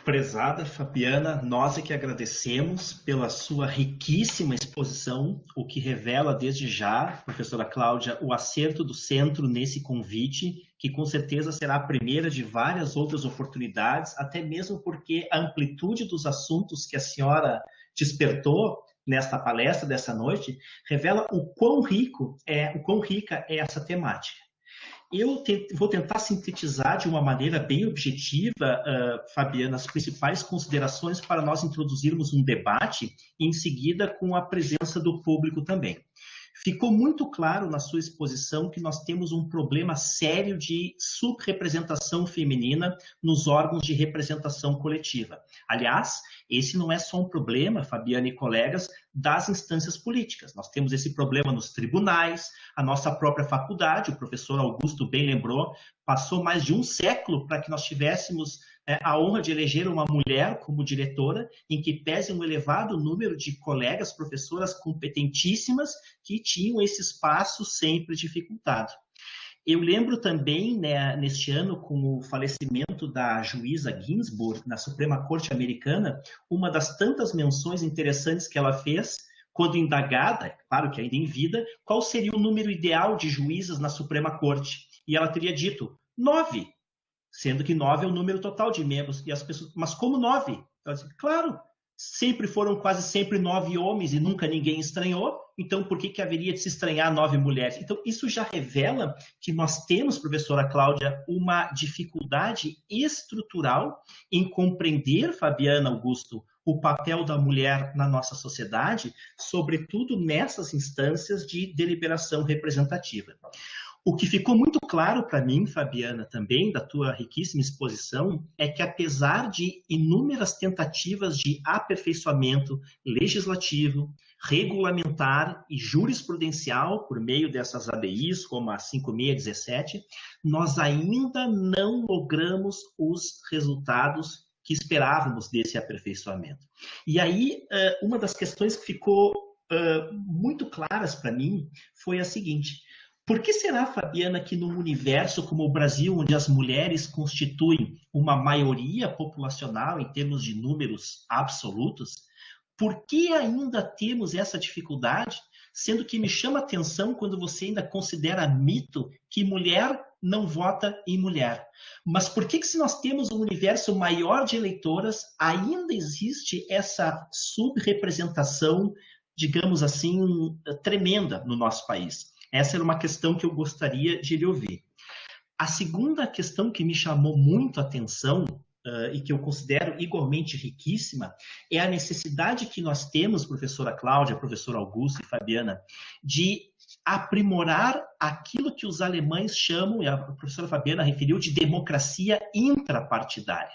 Prezada Fabiana, nós é que agradecemos pela sua riquíssima exposição, o que revela desde já, professora Cláudia, o acerto do centro nesse convite, que com certeza será a primeira de várias outras oportunidades, até mesmo porque a amplitude dos assuntos que a senhora despertou nesta palestra dessa noite revela o quão rica é essa temática. Eu vou tentar sintetizar de uma maneira bem objetiva, Fabiana, as principais considerações para nós introduzirmos um debate e, em seguida, com a presença do público também. Ficou muito claro na sua exposição que nós temos um problema sério de subrepresentação feminina nos órgãos de representação coletiva. Aliás, esse não é só um problema, Fabiana e colegas, das instâncias políticas. Nós temos esse problema nos tribunais, a nossa própria faculdade, o professor Augusto bem lembrou, passou mais de um século para que nós tivéssemos a honra de eleger uma mulher como diretora, em que pese um elevado número de colegas, professoras competentíssimas, que tinham esse espaço sempre dificultado. Eu lembro também, né, neste ano, com o falecimento da juíza Ginsburg, na Suprema Corte Americana, uma das tantas menções interessantes que ela fez, quando indagada, claro que ainda em vida, qual seria o número ideal de juízas na Suprema Corte. E ela teria dito 9, sendo que 9 é o número total de membros. E as pessoas, mas como 9? Ela disse, claro, sempre foram quase sempre 9 homens e nunca ninguém estranhou, então por que haveria de se estranhar 9 mulheres? Então isso já revela que nós temos, professora Cláudia, uma dificuldade estrutural em compreender, Fabiana, Augusto, o papel da mulher na nossa sociedade, sobretudo nessas instâncias de deliberação representativa. O que ficou muito claro para mim, Fabiana, também, da tua riquíssima exposição, é que apesar de inúmeras tentativas de aperfeiçoamento legislativo, regulamentar e jurisprudencial por meio dessas ABIs, como a 5617, nós ainda não logramos os resultados que esperávamos desse aperfeiçoamento. E aí, uma das questões que ficou muito claras para mim foi a seguinte: por que será, Fabiana, que num universo como o Brasil, onde as mulheres constituem uma maioria populacional em termos de números absolutos, por que ainda temos essa dificuldade, sendo que me chama a atenção quando você ainda considera mito que mulher não vota em mulher. Mas por que se nós temos um universo maior de eleitoras, ainda existe essa subrepresentação, digamos assim, tremenda no nosso país? Essa era uma questão que eu gostaria de lhe ouvir. A segunda questão que me chamou muito a atenção, e que eu considero igualmente riquíssima, é a necessidade que nós temos, professora Cláudia, professor Augusto e Fabiana, de aprimorar aquilo que os alemães chamam, e a professora Fabiana referiu, de democracia intrapartidária.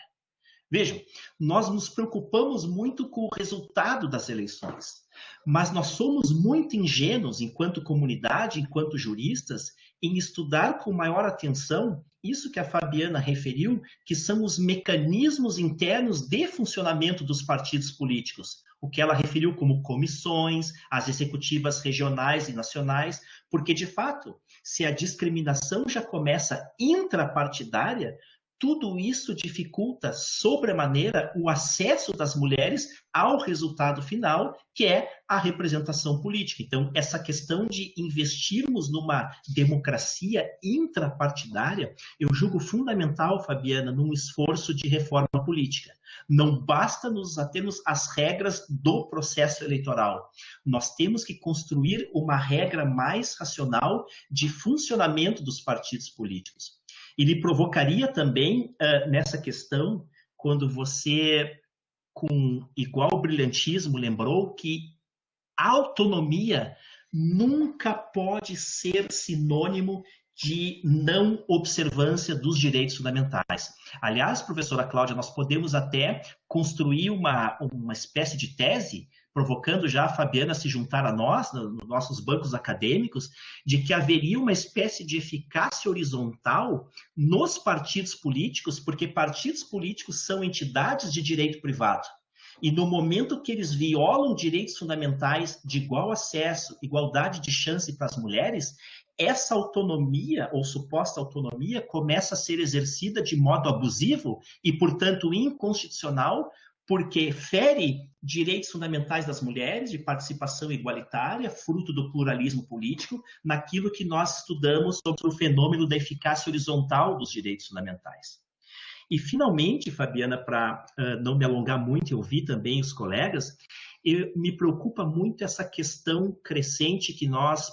Vejam, nós nos preocupamos muito com o resultado das eleições, mas nós somos muito ingênuos, enquanto comunidade, enquanto juristas, em estudar com maior atenção isso que a Fabiana referiu, que são os mecanismos internos de funcionamento dos partidos políticos, o que ela referiu como comissões, as executivas regionais e nacionais, porque, de fato, se a discriminação já começa intrapartidária, tudo isso dificulta sobremaneira o acesso das mulheres ao resultado final, que é a representação política. Então, essa questão de investirmos numa democracia intrapartidária, eu julgo fundamental, Fabiana, num esforço de reforma política. Não basta nos atermos às regras do processo eleitoral. Nós temos que construir uma regra mais racional de funcionamento dos partidos políticos. E lhe provocaria também, nessa questão, quando você, com igual brilhantismo, lembrou que a autonomia nunca pode ser sinônimo de não observância dos direitos fundamentais. Aliás, professora Cláudia, nós podemos até construir uma espécie de tese, provocando já a Fabiana a se juntar a nós, nos nossos bancos acadêmicos, de que haveria uma espécie de eficácia horizontal nos partidos políticos, porque partidos políticos são entidades de direito privado. E no momento que eles violam direitos fundamentais de igual acesso, igualdade de chance para as mulheres, essa autonomia, ou suposta autonomia, começa a ser exercida de modo abusivo e, portanto, inconstitucional, porque fere direitos fundamentais das mulheres, de participação igualitária, fruto do pluralismo político, naquilo que nós estudamos sobre o fenômeno da eficácia horizontal dos direitos fundamentais. E, finalmente, Fabiana, para não me alongar muito e ouvir também os colegas, me preocupa muito essa questão crescente que nós,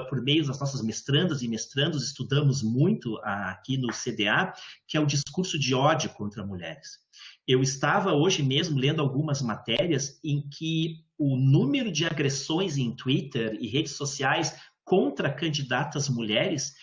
por meio das nossas mestrandas e mestrandos, estudamos muito aqui no CDA, que é o discurso de ódio contra mulheres. Eu estava hoje mesmo lendo algumas matérias em que o número de agressões em Twitter e redes sociais contra candidatas mulheres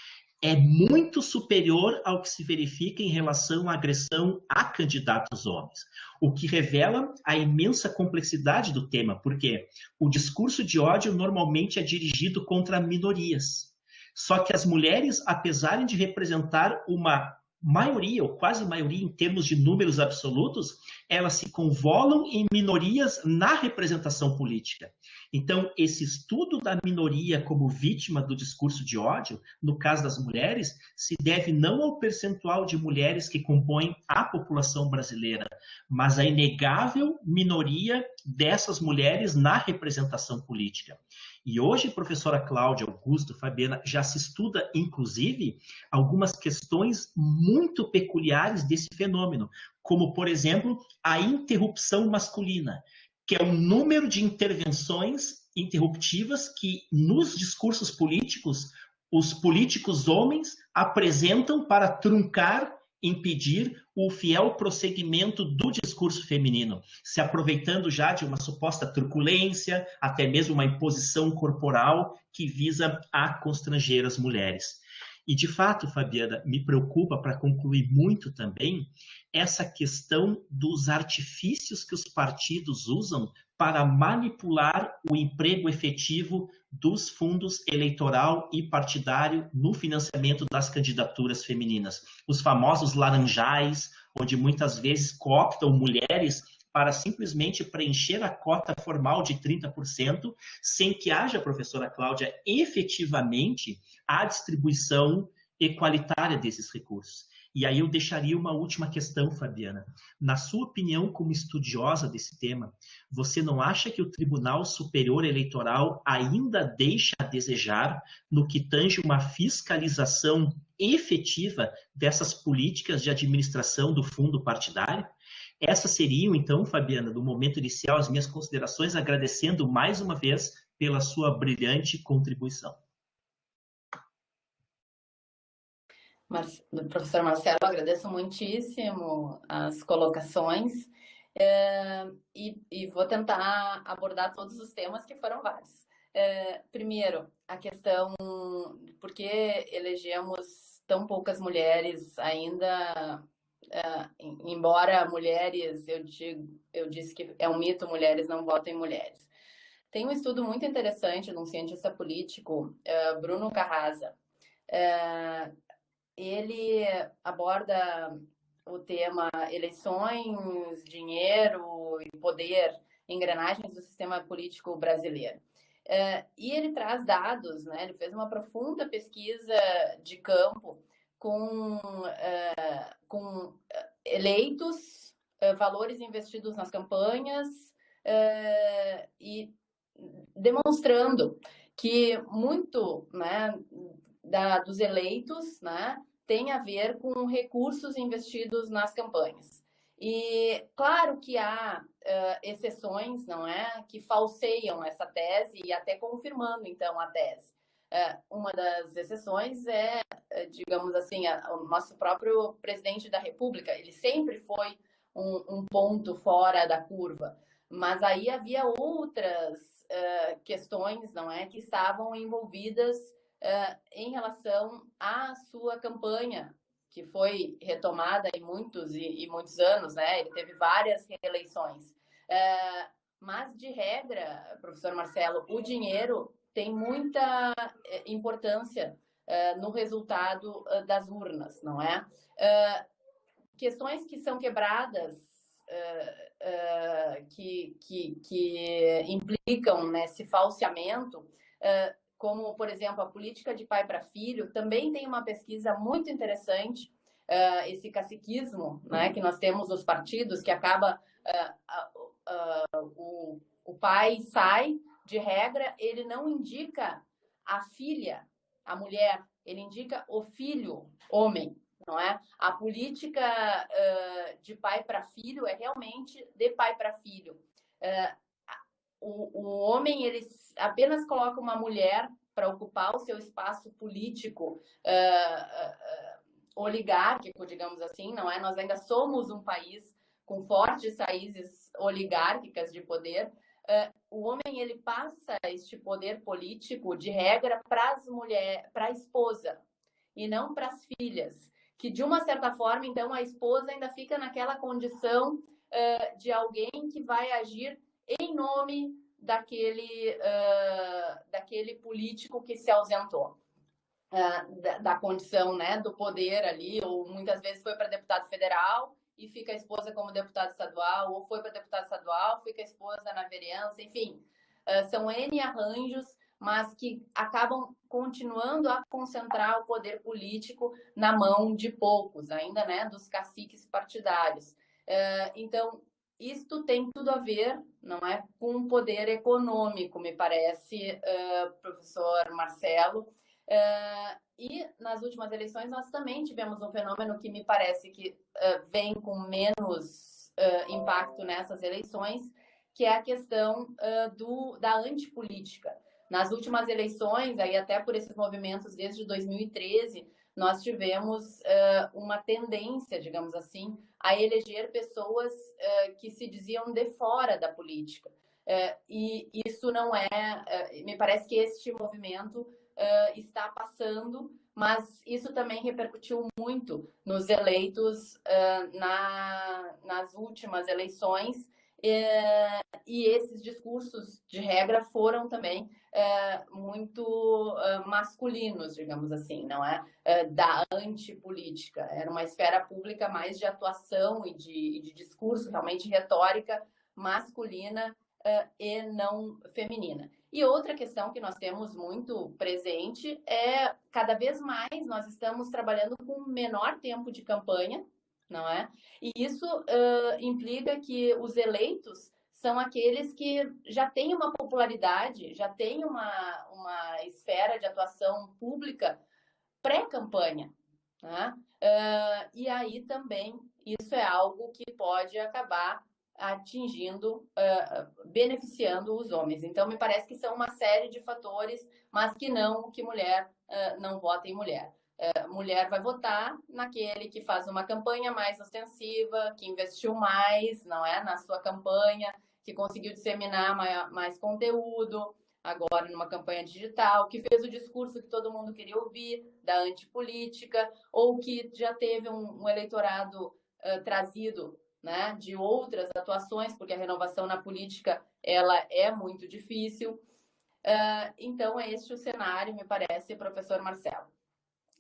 é muito superior ao que se verifica em relação à agressão a candidatos homens, o que revela a imensa complexidade do tema, porque o discurso de ódio normalmente é dirigido contra minorias. Só que as mulheres, apesar de representar uma maioria, ou quase maioria em termos de números absolutos, elas se convolam em minorias na representação política. Então, esse estudo da minoria como vítima do discurso de ódio, no caso das mulheres, se deve não ao percentual de mulheres que compõem a população brasileira, mas à inegável minoria dessas mulheres na representação política. E hoje, professora Cláudia, Augusto, Fabiana, já se estuda, inclusive, algumas questões muito peculiares desse fenômeno, como, por exemplo, a interrupção masculina, que é o número de intervenções interruptivas que, nos discursos políticos, os políticos homens apresentam para truncar, impedir o fiel prosseguimento do discurso feminino, se aproveitando já de uma suposta truculência, até mesmo uma imposição corporal que visa a constranger as mulheres. E, de fato, Fabiana, me preocupa, para concluir muito também, essa questão dos artifícios que os partidos usam para manipular o emprego efetivo dos fundos eleitoral e partidário no financiamento das candidaturas femininas. Os famosos laranjais, onde muitas vezes cooptam mulheres para simplesmente preencher a cota formal de 30%, sem que haja, professora Cláudia, efetivamente a distribuição equalitária desses recursos. E aí eu deixaria uma última questão, Fabiana. Na sua opinião, como estudiosa desse tema, você não acha que o Tribunal Superior Eleitoral ainda deixa a desejar no que tange uma fiscalização efetiva dessas políticas de administração do fundo partidário? Essas seriam, então, Fabiana, no momento inicial, as minhas considerações, agradecendo mais uma vez pela sua brilhante contribuição. Professor Marcelo, agradeço muitíssimo as colocações e vou tentar abordar todos os temas que foram vários. Primeiro, a questão por que elegemos tão poucas mulheres ainda, embora mulheres, eu disse que é um mito, mulheres não votam em mulheres. Tem um estudo muito interessante de um cientista político, Bruno Carrasa. Ele aborda o tema eleições, dinheiro e poder, engrenagens do sistema político brasileiro. E ele traz dados, né? Ele fez uma profunda pesquisa de campo com eleitos, valores investidos nas campanhas e demonstrando que muito, né, dos eleitos, né, tem a ver com recursos investidos nas campanhas. E claro que há exceções, não é, que falseiam essa tese e até confirmando, então, a tese. Uma das exceções é, digamos assim, o nosso próprio presidente da República. Ele sempre foi um ponto fora da curva, mas aí havia outras questões, não é, que estavam envolvidas em relação à sua campanha, que foi retomada em muitos anos, né? Ele teve várias reeleições. Mas, de regra, professor Marcelo, o dinheiro tem muita importância no resultado das urnas, não é? Questões que são quebradas, que implicam nesse falseamento, como, por exemplo, a política de pai para filho, também tem uma pesquisa muito interessante, esse caciquismo, né, que nós temos nos partidos, que acaba, o pai sai, de regra, ele não indica a filha, a mulher, ele indica o filho, homem, não é? A política de pai para filho é realmente de pai para filho. O homem, ele apenas coloca uma mulher para ocupar o seu espaço político oligárquico, digamos assim, não é? Nós ainda somos um país com fortes raízes oligárquicas de poder. O homem, ele passa este poder político, de regra, para as mulheres, para a esposa, e não para as filhas, que de uma certa forma, então, a esposa ainda fica naquela condição de alguém que vai agir em nome daquele político que se ausentou da condição, né, do poder ali, ou muitas vezes foi para deputado federal e fica a esposa como deputada estadual, ou foi para deputado estadual, fica a esposa na vereança, enfim, são N arranjos, mas que acabam continuando a concentrar o poder político na mão de poucos, ainda, né, dos caciques partidários. Então, isto tem tudo a ver, não é, com o poder econômico, me parece, professor Marcelo. E nas últimas eleições nós também tivemos um fenômeno que me parece que vem com menos impacto nessas eleições, que é a questão da antipolítica. Nas últimas eleições, aí até por esses movimentos desde 2013, nós tivemos uma tendência, digamos assim, a eleger pessoas que se diziam de fora da política. E isso não me parece que este movimento está passando, mas isso também repercutiu muito nos eleitos nas últimas eleições, e esses discursos, de regra, foram também muito masculinos, digamos assim, não é? Da antipolítica. Era uma esfera pública mais de atuação e de discurso, realmente retórica masculina, e não feminina. E outra questão que nós temos muito presente é, cada vez mais, nós estamos trabalhando com menor tempo de campanha, não é? E isso implica que os eleitos são aqueles que já têm uma popularidade, já têm uma esfera de atuação pública pré-campanha, né? E aí também isso é algo que pode acabar atingindo, beneficiando os homens. Então, me parece que são uma série de fatores, mas que mulher não vota em mulher. Mulher vai votar naquele que faz uma campanha mais ostensiva, que investiu mais, não é, na sua campanha, que conseguiu disseminar mais conteúdo, agora numa campanha digital, que fez o discurso que todo mundo queria ouvir, da antipolítica, ou que já teve um eleitorado trazido, né, de outras atuações, porque a renovação na política ela é muito difícil. Então, é este o cenário, me parece, professor Marcelo.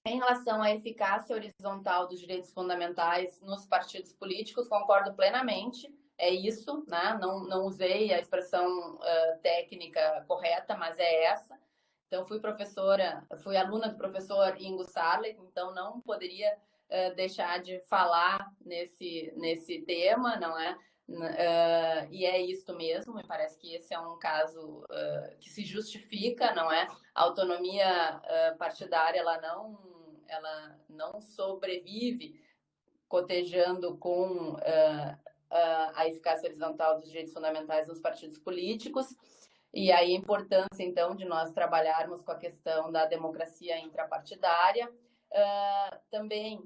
Em relação à eficácia horizontal dos direitos fundamentais nos partidos políticos, concordo plenamente, é isso, né? Não usei a expressão técnica correta, mas é essa. Então, fui aluna do professor Ingo Sarlet, então não poderia deixar de falar nesse tema, não é? E é isso mesmo, me parece que esse é um caso que se justifica, não é? A autonomia partidária, ela não sobrevive cotejando com a eficácia horizontal dos direitos fundamentais nos partidos políticos. E aí a importância, então, de nós trabalharmos com a questão da democracia intrapartidária. Também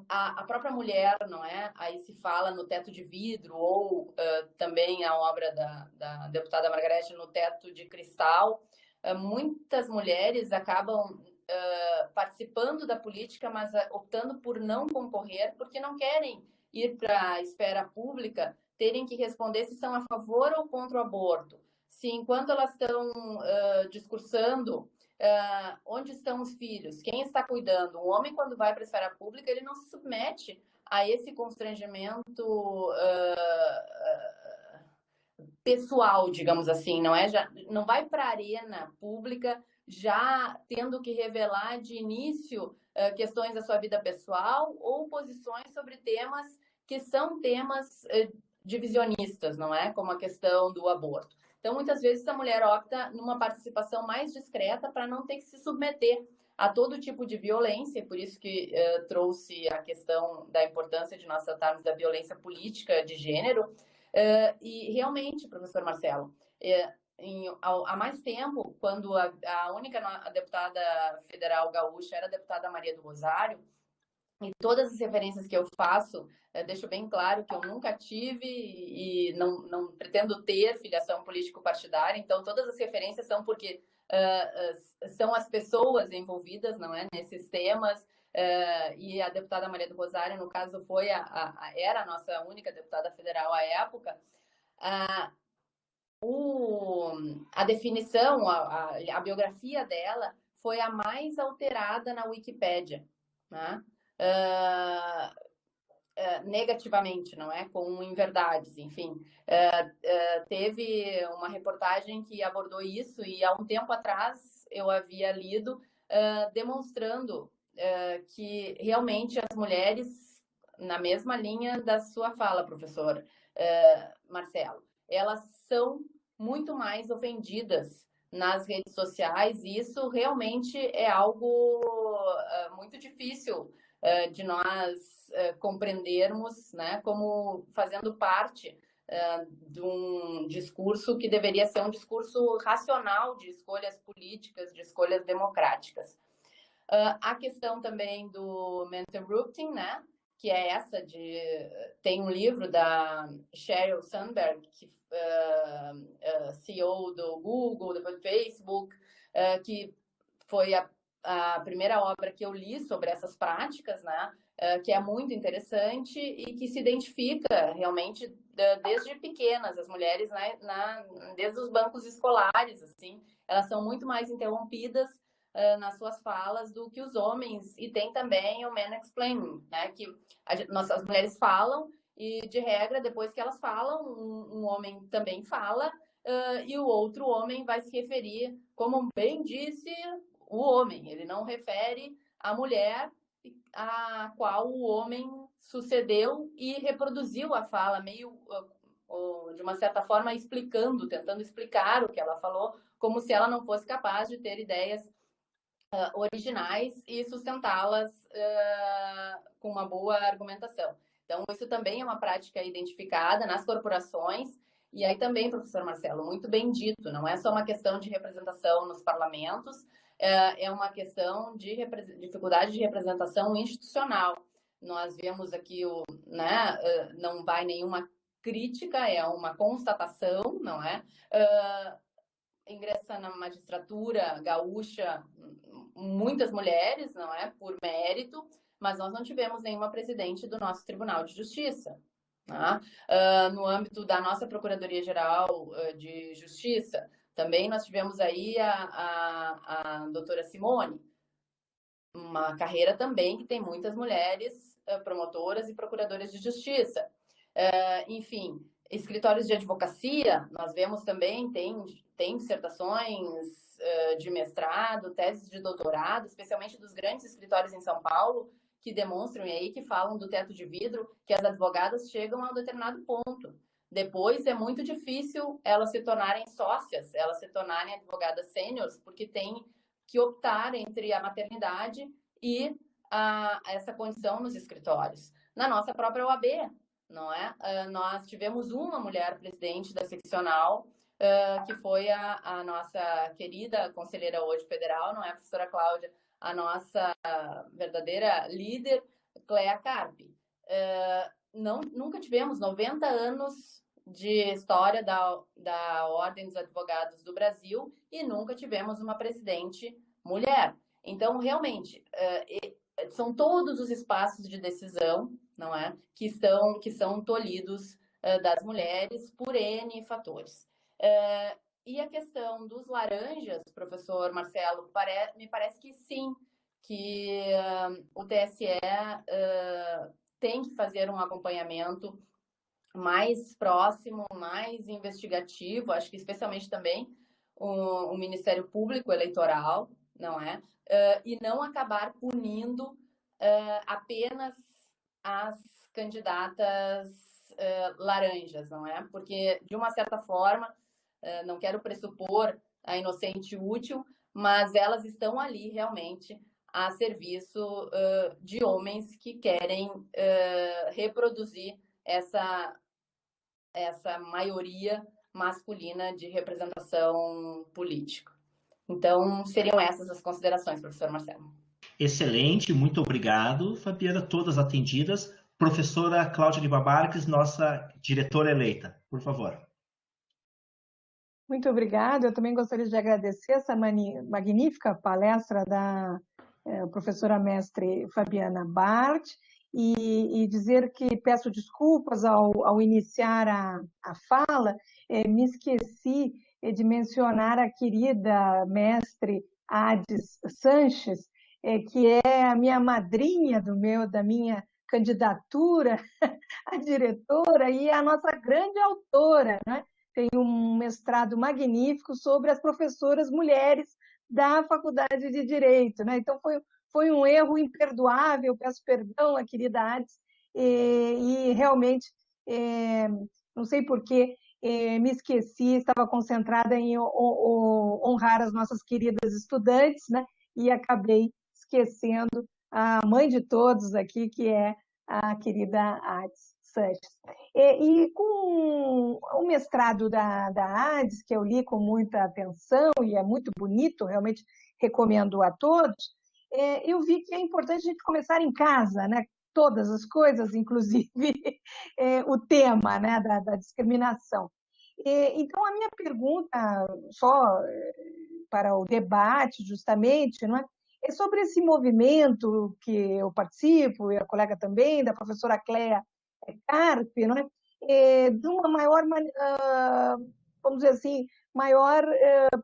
a própria mulher, não é? Aí se fala no Teto de Vidro, ou também a obra da deputada Margarete no Teto de Cristal. Muitas mulheres acabam participando da política, mas optando por não concorrer, porque não querem ir para a esfera pública, terem que responder se são a favor ou contra o aborto. Se enquanto elas estão discursando onde estão os filhos, quem está cuidando, o homem quando vai para a esfera pública, ele não se submete a esse constrangimento pessoal, digamos assim, não é? Já não vai para a arena pública já tendo que revelar de início questões da sua vida pessoal ou posições sobre temas que são temas divisionistas, não é? Como a questão do aborto. Então, muitas vezes a mulher opta numa participação mais discreta para não ter que se submeter a todo tipo de violência, por isso que trouxe a questão da importância de nós tratarmos da violência política de gênero. E realmente, professor Marcelo, há mais tempo, quando a única deputada federal gaúcha era a deputada Maria do Rosário, e todas as referências que eu faço, deixo bem claro que eu nunca tive e não pretendo ter filiação político-partidária, então todas as referências são porque são as pessoas envolvidas, não é, nesses temas, e a deputada Maria do Rosário, no caso, era a nossa única deputada federal à época. A definição, a biografia dela foi a mais alterada na Wikipédia, né? Negativamente, não é? Com inverdades, enfim. Teve uma reportagem que abordou isso e há um tempo atrás eu havia lido demonstrando que realmente as mulheres, na mesma linha da sua fala, professor Marcelo, elas são muito mais ofendidas nas redes sociais e isso realmente é algo muito difícil de nós compreendermos, né, como fazendo parte de um discurso que deveria ser um discurso racional de escolhas políticas, de escolhas democráticas. A questão também do interrupting, né, que é essa tem um livro da Sheryl Sandberg, que CEO do Google, depois do Facebook, que foi a primeira obra que eu li sobre essas práticas, né? Que é muito interessante e que se identifica realmente desde pequenas, as mulheres, né? Desde os bancos escolares, assim, elas são muito mais interrompidas nas suas falas do que os homens, e tem também o mansplaining, né? Que as mulheres falam e, de regra, depois que elas falam, um homem também fala, e o outro homem vai se referir, como bem disse o homem, ele não refere a mulher a qual o homem sucedeu e reproduziu a fala, meio, de uma certa forma, explicando, tentando explicar o que ela falou, como se ela não fosse capaz de ter ideias originais e sustentá-las com uma boa argumentação. Então, isso também é uma prática identificada nas corporações. E aí também, professor Marcelo, muito bem dito, não é só uma questão de representação nos parlamentos, é uma questão de dificuldade de representação institucional. Nós vemos aqui, não vai nenhuma crítica, é uma constatação, não é? Ingressa na magistratura gaúcha muitas mulheres, não é? Por mérito, mas nós não tivemos nenhuma presidente do nosso Tribunal de Justiça. Tá? No âmbito da nossa Procuradoria-Geral de Justiça, também nós tivemos aí a doutora Simone, uma carreira também que tem muitas mulheres promotoras e procuradoras de justiça. Enfim, escritórios de advocacia, nós vemos também, tem dissertações de mestrado, teses de doutorado, especialmente dos grandes escritórios em São Paulo, que demonstram, e aí que falam do teto de vidro, que as advogadas chegam a um determinado ponto. Depois é muito difícil elas se tornarem sócias, elas se tornarem advogadas sêniores, porque tem que optar entre a maternidade e essa condição nos escritórios. Na nossa própria OAB, não é? Nós tivemos uma mulher presidente da seccional, que foi a nossa querida conselheira hoje federal, não é, a professora Cláudia, a nossa verdadeira líder, Cléa Carpe. Nunca tivemos 90 anos de história da Ordem dos Advogados do Brasil e nunca tivemos uma presidente mulher. Então, realmente, são todos os espaços de decisão, não é, que são tolhidos das mulheres por N fatores. E a questão dos laranjas, professor Marcelo, me parece que sim, que o TSE tem que fazer um acompanhamento mais próximo, mais investigativo, acho que especialmente também o Ministério Público Eleitoral, não é? E não acabar punindo apenas as candidatas laranjas, não é? Porque, de uma certa forma, não quero pressupor a inocente útil, mas elas estão ali realmente a serviço de homens que querem reproduzir essa maioria masculina de representação política. Então, seriam essas as considerações, professor Marcelo. Excelente, muito obrigado, Fabiana, todas atendidas. Professora Cláudia Lima Marques, nossa diretora eleita, por favor. Muito obrigada. Eu também gostaria de agradecer essa magnífica palestra da professora mestre Fabiana Bart e dizer que peço desculpas ao iniciar a fala, me esqueci de mencionar a querida mestre Ades Sanches, que é a minha madrinha da minha candidatura a diretora e a nossa grande autora, né? Tem um mestrado magnífico sobre as professoras mulheres da Faculdade de Direito, né? Então, foi um erro imperdoável, peço perdão à querida Ades, e realmente, não sei por que me esqueci, estava concentrada em honrar as nossas queridas estudantes, né? E acabei esquecendo a mãe de todos aqui, que é a querida Ades Sanches. E com o mestrado da Ades, que eu li com muita atenção e é muito bonito, realmente recomendo a todos, eu vi que é importante a gente começar em casa, né? Todas as coisas, inclusive o tema, né, da discriminação. Então, a minha pergunta, só para o debate, justamente, não é? É sobre esse movimento que eu participo, e a colega também, da professora Cléa Carpe, não é? De uma maior, vamos dizer assim, maior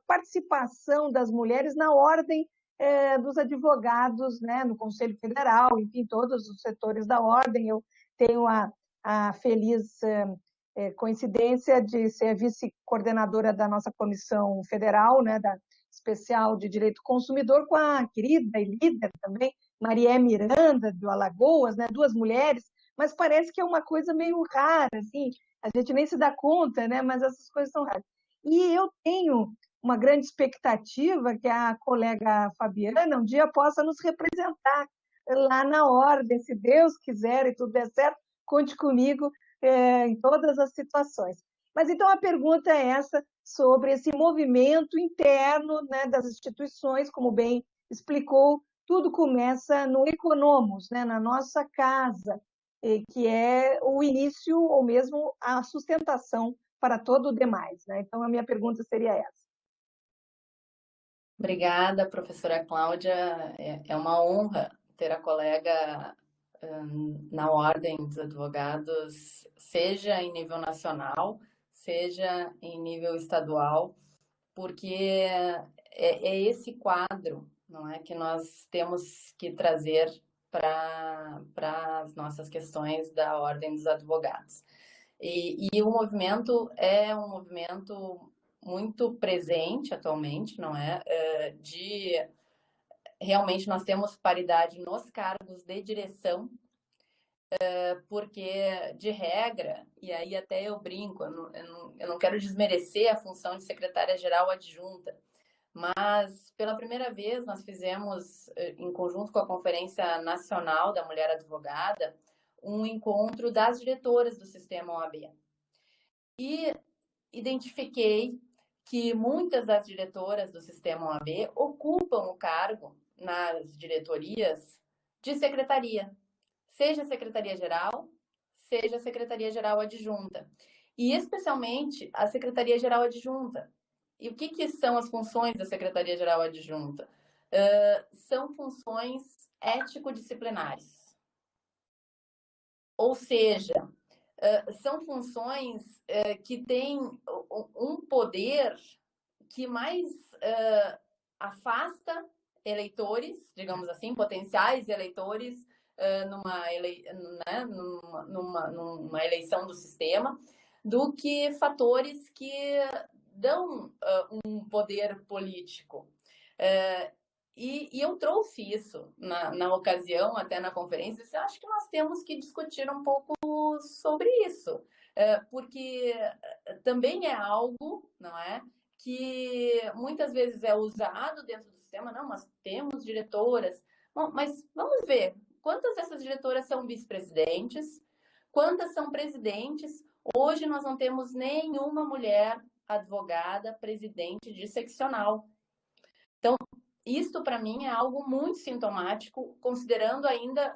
participação das mulheres na ordem dos advogados, né, no Conselho Federal, enfim, todos os setores da ordem. Eu tenho a a feliz coincidência de ser vice-coordenadora da nossa Comissão Federal, né, da Especial de Direito do Consumidor, com a querida e líder também, Maria Miranda, do Alagoas, né, duas mulheres, mas parece que é uma coisa meio rara, assim, a gente nem se dá conta, né, mas essas coisas são raras. E eu tenho uma grande expectativa que a colega Fabiana um dia possa nos representar lá na ordem, se Deus quiser e tudo der certo, conte comigo em todas as situações. Mas então a pergunta é essa, sobre esse movimento interno, né, das instituições, como bem explicou, tudo começa no Economos, né, na nossa casa, que é o início ou mesmo a sustentação para todo o demais, né? Então a minha pergunta seria essa. Obrigada, professora Cláudia. É uma honra ter a colega na Ordem dos Advogados, seja em nível nacional, seja em nível estadual, porque é esse quadro, não é, que nós temos que trazer para as nossas questões da Ordem dos Advogados. E o movimento é um movimento muito presente atualmente, não é? Realmente nós temos paridade nos cargos de direção, porque de regra, e aí até eu brinco, eu não quero desmerecer a função de secretária-geral adjunta, mas pela primeira vez nós fizemos, em conjunto com a Conferência Nacional da Mulher Advogada, um encontro das diretoras do sistema OAB. E identifiquei que muitas das diretoras do sistema OAB ocupam o cargo nas diretorias de secretaria, seja secretaria-geral, seja secretaria-geral adjunta. E especialmente a secretaria-geral adjunta. E o que são as funções da secretaria-geral adjunta? São funções ético-disciplinares. Ou seja, são funções que têm um poder que mais afasta eleitores, digamos assim, potenciais eleitores, numa eleição do sistema, do que fatores que dão um poder político. E eu trouxe isso na ocasião, até na conferência, eu acho que nós temos que discutir um pouco sobre isso, porque também é algo, não é, que muitas vezes é usado dentro do sistema. Não, nós temos diretoras. Bom, mas vamos ver, quantas dessas diretoras são vice-presidentes, quantas são presidentes? Hoje nós não temos nenhuma mulher advogada presidente de seccional. Então, isto para mim é algo muito sintomático, considerando ainda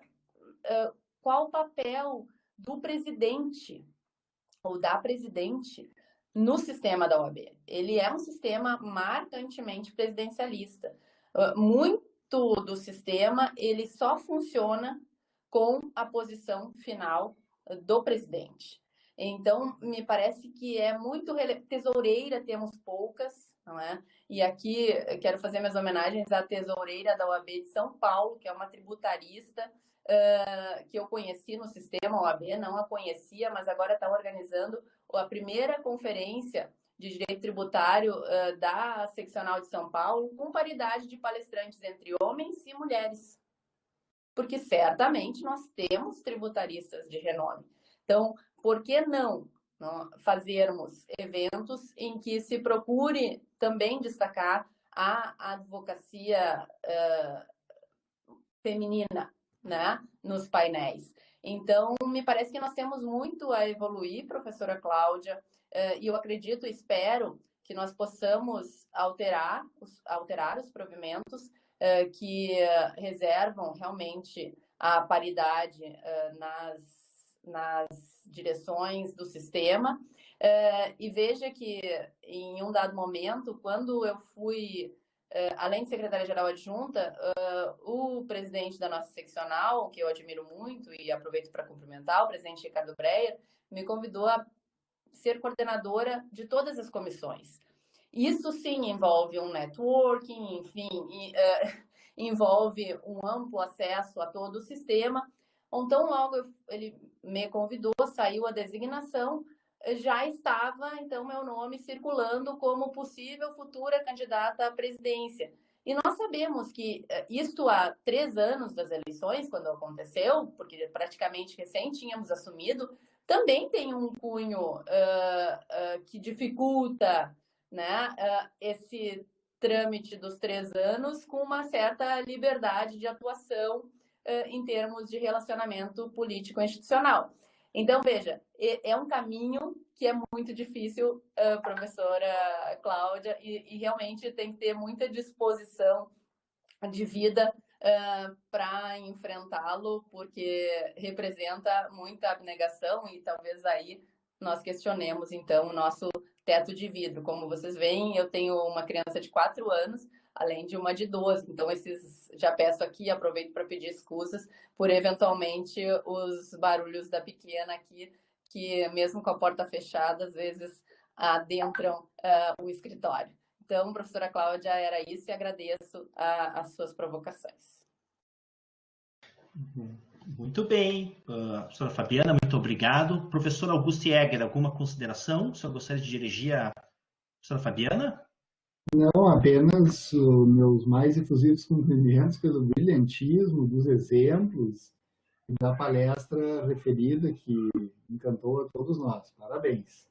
qual o papel do presidente ou da presidente no sistema da OAB. Ele é um sistema marcantemente presidencialista. Muito do sistema, ele só funciona com a posição final do presidente. Então, me parece que é muito tesoureira, temos poucas, não é? E aqui quero fazer minhas homenagens à tesoureira da OAB de São Paulo, que é uma tributarista que eu conheci no sistema OAB, não a conhecia, mas agora está organizando a primeira conferência de direito tributário da seccional de São Paulo, com paridade de palestrantes entre homens e mulheres. Porque certamente nós temos tributaristas de renome. Então, por que não fazermos eventos em que se procure também destacar a advocacia feminina, né, nos painéis? Então, me parece que nós temos muito a evoluir, professora Cláudia, e eu acredito, espero que nós possamos alterar os provimentos que reservam realmente a paridade nas direções do sistema. E veja que, em um dado momento, quando eu fui, além de secretária-geral adjunta, o presidente da nossa seccional, que eu admiro muito e aproveito para cumprimentar, o presidente Ricardo Breyer, me convidou a ser coordenadora de todas as comissões. Isso sim envolve um networking, enfim, envolve um amplo acesso a todo o sistema, Então, logo ele me convidou, saiu a designação, já estava, então, meu nome circulando como possível futura candidata à presidência. E nós sabemos que isto há 3 anos das eleições, quando aconteceu, porque praticamente recém tínhamos assumido, também tem um cunho que dificulta, né, esse trâmite dos 3 anos com uma certa liberdade de atuação em termos de relacionamento político-institucional. Então, veja, é um caminho que é muito difícil, professora Cláudia, e realmente tem que ter muita disposição de vida para enfrentá-lo, porque representa muita abnegação e talvez aí nós questionemos, então, o nosso teto de vidro. Como vocês veem, eu tenho uma criança de 4 anos, além de uma de 12. Então, já peço aqui, aproveito para pedir excusas por, eventualmente, os barulhos da pequena aqui, que mesmo com a porta fechada, às vezes adentram o escritório. Então, professora Cláudia, era isso e agradeço as suas provocações. Muito bem. Professora Fabiana, muito obrigado. Professor Augusto Jäger, alguma consideração? O senhor gostaria de dirigir a professora Fabiana? Não, apenas os meus mais efusivos cumprimentos pelo brilhantismo dos exemplos e da palestra referida, que encantou a todos nós. Parabéns.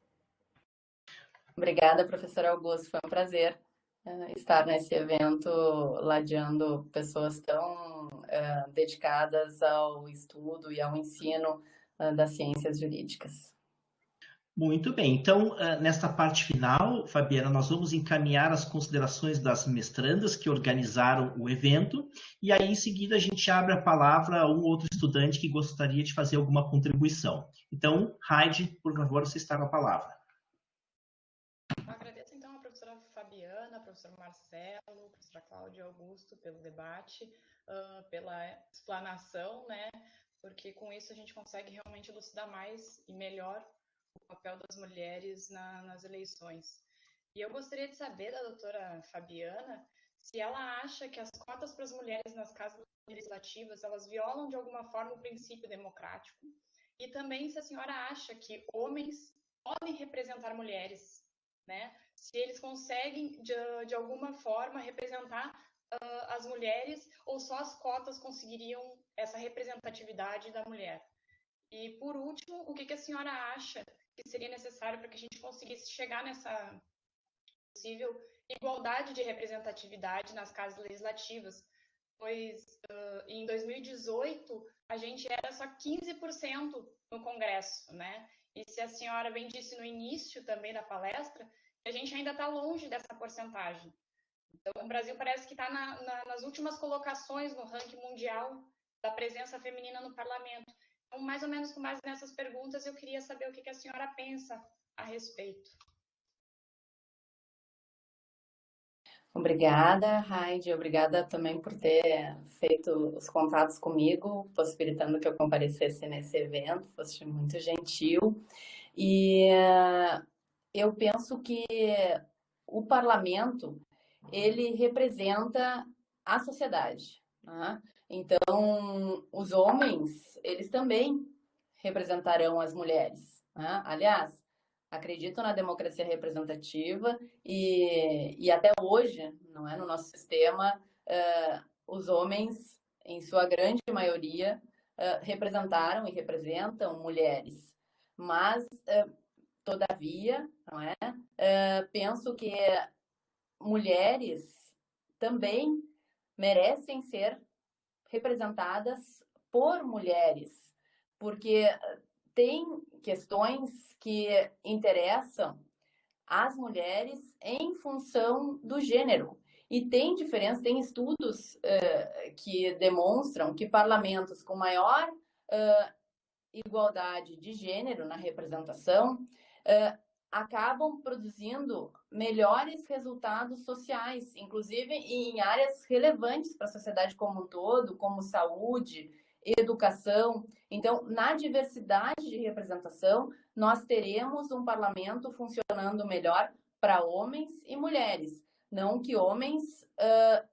Obrigada, professor Augusto. Foi um prazer estar nesse evento, ladeando pessoas tão dedicadas ao estudo e ao ensino das ciências jurídicas. Muito bem. Então, nesta parte final, Fabiana, nós vamos encaminhar as considerações das mestrandas que organizaram o evento, e aí, em seguida, a gente abre a palavra a um outro estudante que gostaria de fazer alguma contribuição. Então, Heidi, por favor, você está com a palavra. Agradeço, então, a professora Fabiana, a professora Marcelo, a professora Cláudia Augusto pelo debate, pela explanação, né? Porque com isso a gente consegue realmente elucidar mais e melhor o papel das mulheres nas eleições. E eu gostaria de saber da doutora Fabiana se ela acha que as cotas para as mulheres nas casas legislativas, elas violam de alguma forma o princípio democrático, e também se a senhora acha que homens podem representar mulheres, né? Se eles conseguem, de alguma forma, representar as mulheres, ou só as cotas conseguiriam essa representatividade da mulher. E, por último, o que a senhora acha que seria necessário para que a gente conseguisse chegar nessa possível igualdade de representatividade nas casas legislativas? Pois, em 2018, a gente era só 15% no Congresso, né? E se a senhora bem disse no início também da palestra, a gente ainda está longe dessa porcentagem. Então, o Brasil parece que está nas últimas colocações no ranking mundial da presença feminina no parlamento. Então, mais ou menos com base nessas perguntas, eu queria saber o que a senhora pensa a respeito. Obrigada, Heidi. Obrigada também por ter feito os contatos comigo, possibilitando que eu comparecesse nesse evento. Foste muito gentil. E eu penso que o parlamento, ele representa a sociedade, né? Então, os homens, eles também representarão as mulheres, né? Aliás, acredito na democracia representativa e até hoje, não é, no nosso sistema, os homens, em sua grande maioria, representaram e representam mulheres. Mas, todavia, não é, penso que mulheres também merecem ser representadas por mulheres, porque tem questões que interessam às mulheres em função do gênero. E tem diferença, tem estudos que demonstram que parlamentos com maior igualdade de gênero na representação acabam produzindo melhores resultados sociais, inclusive em áreas relevantes para a sociedade como um todo, como saúde, educação. Então, na diversidade de representação, nós teremos um parlamento funcionando melhor para homens e mulheres. Não que homens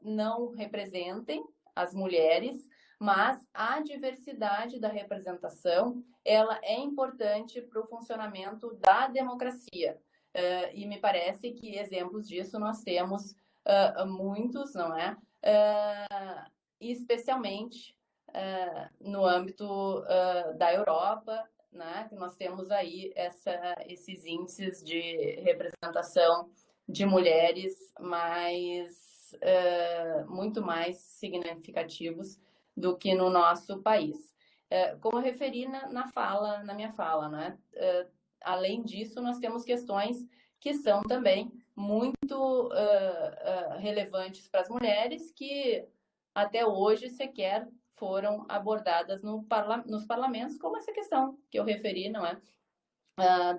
não representem as mulheres, Mas a diversidade da representação, ela é importante para o funcionamento da democracia. E me parece que exemplos disso nós temos muitos, não é? Especialmente no âmbito da Europa, né? Que nós temos aí esses índices de representação de mulheres muito mais significativos do que no nosso país. Como eu referi na minha fala, né? Além disso, nós temos questões que são também muito relevantes para as mulheres, que até hoje sequer foram abordadas nos parlamentos, como essa questão que eu referi, não é?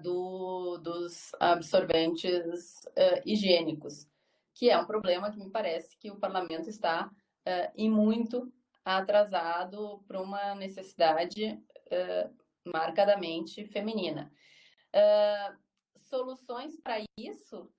Dos absorventes higiênicos, que é um problema que me parece que o parlamento está e muito atrasado para uma necessidade marcadamente feminina. Soluções para isso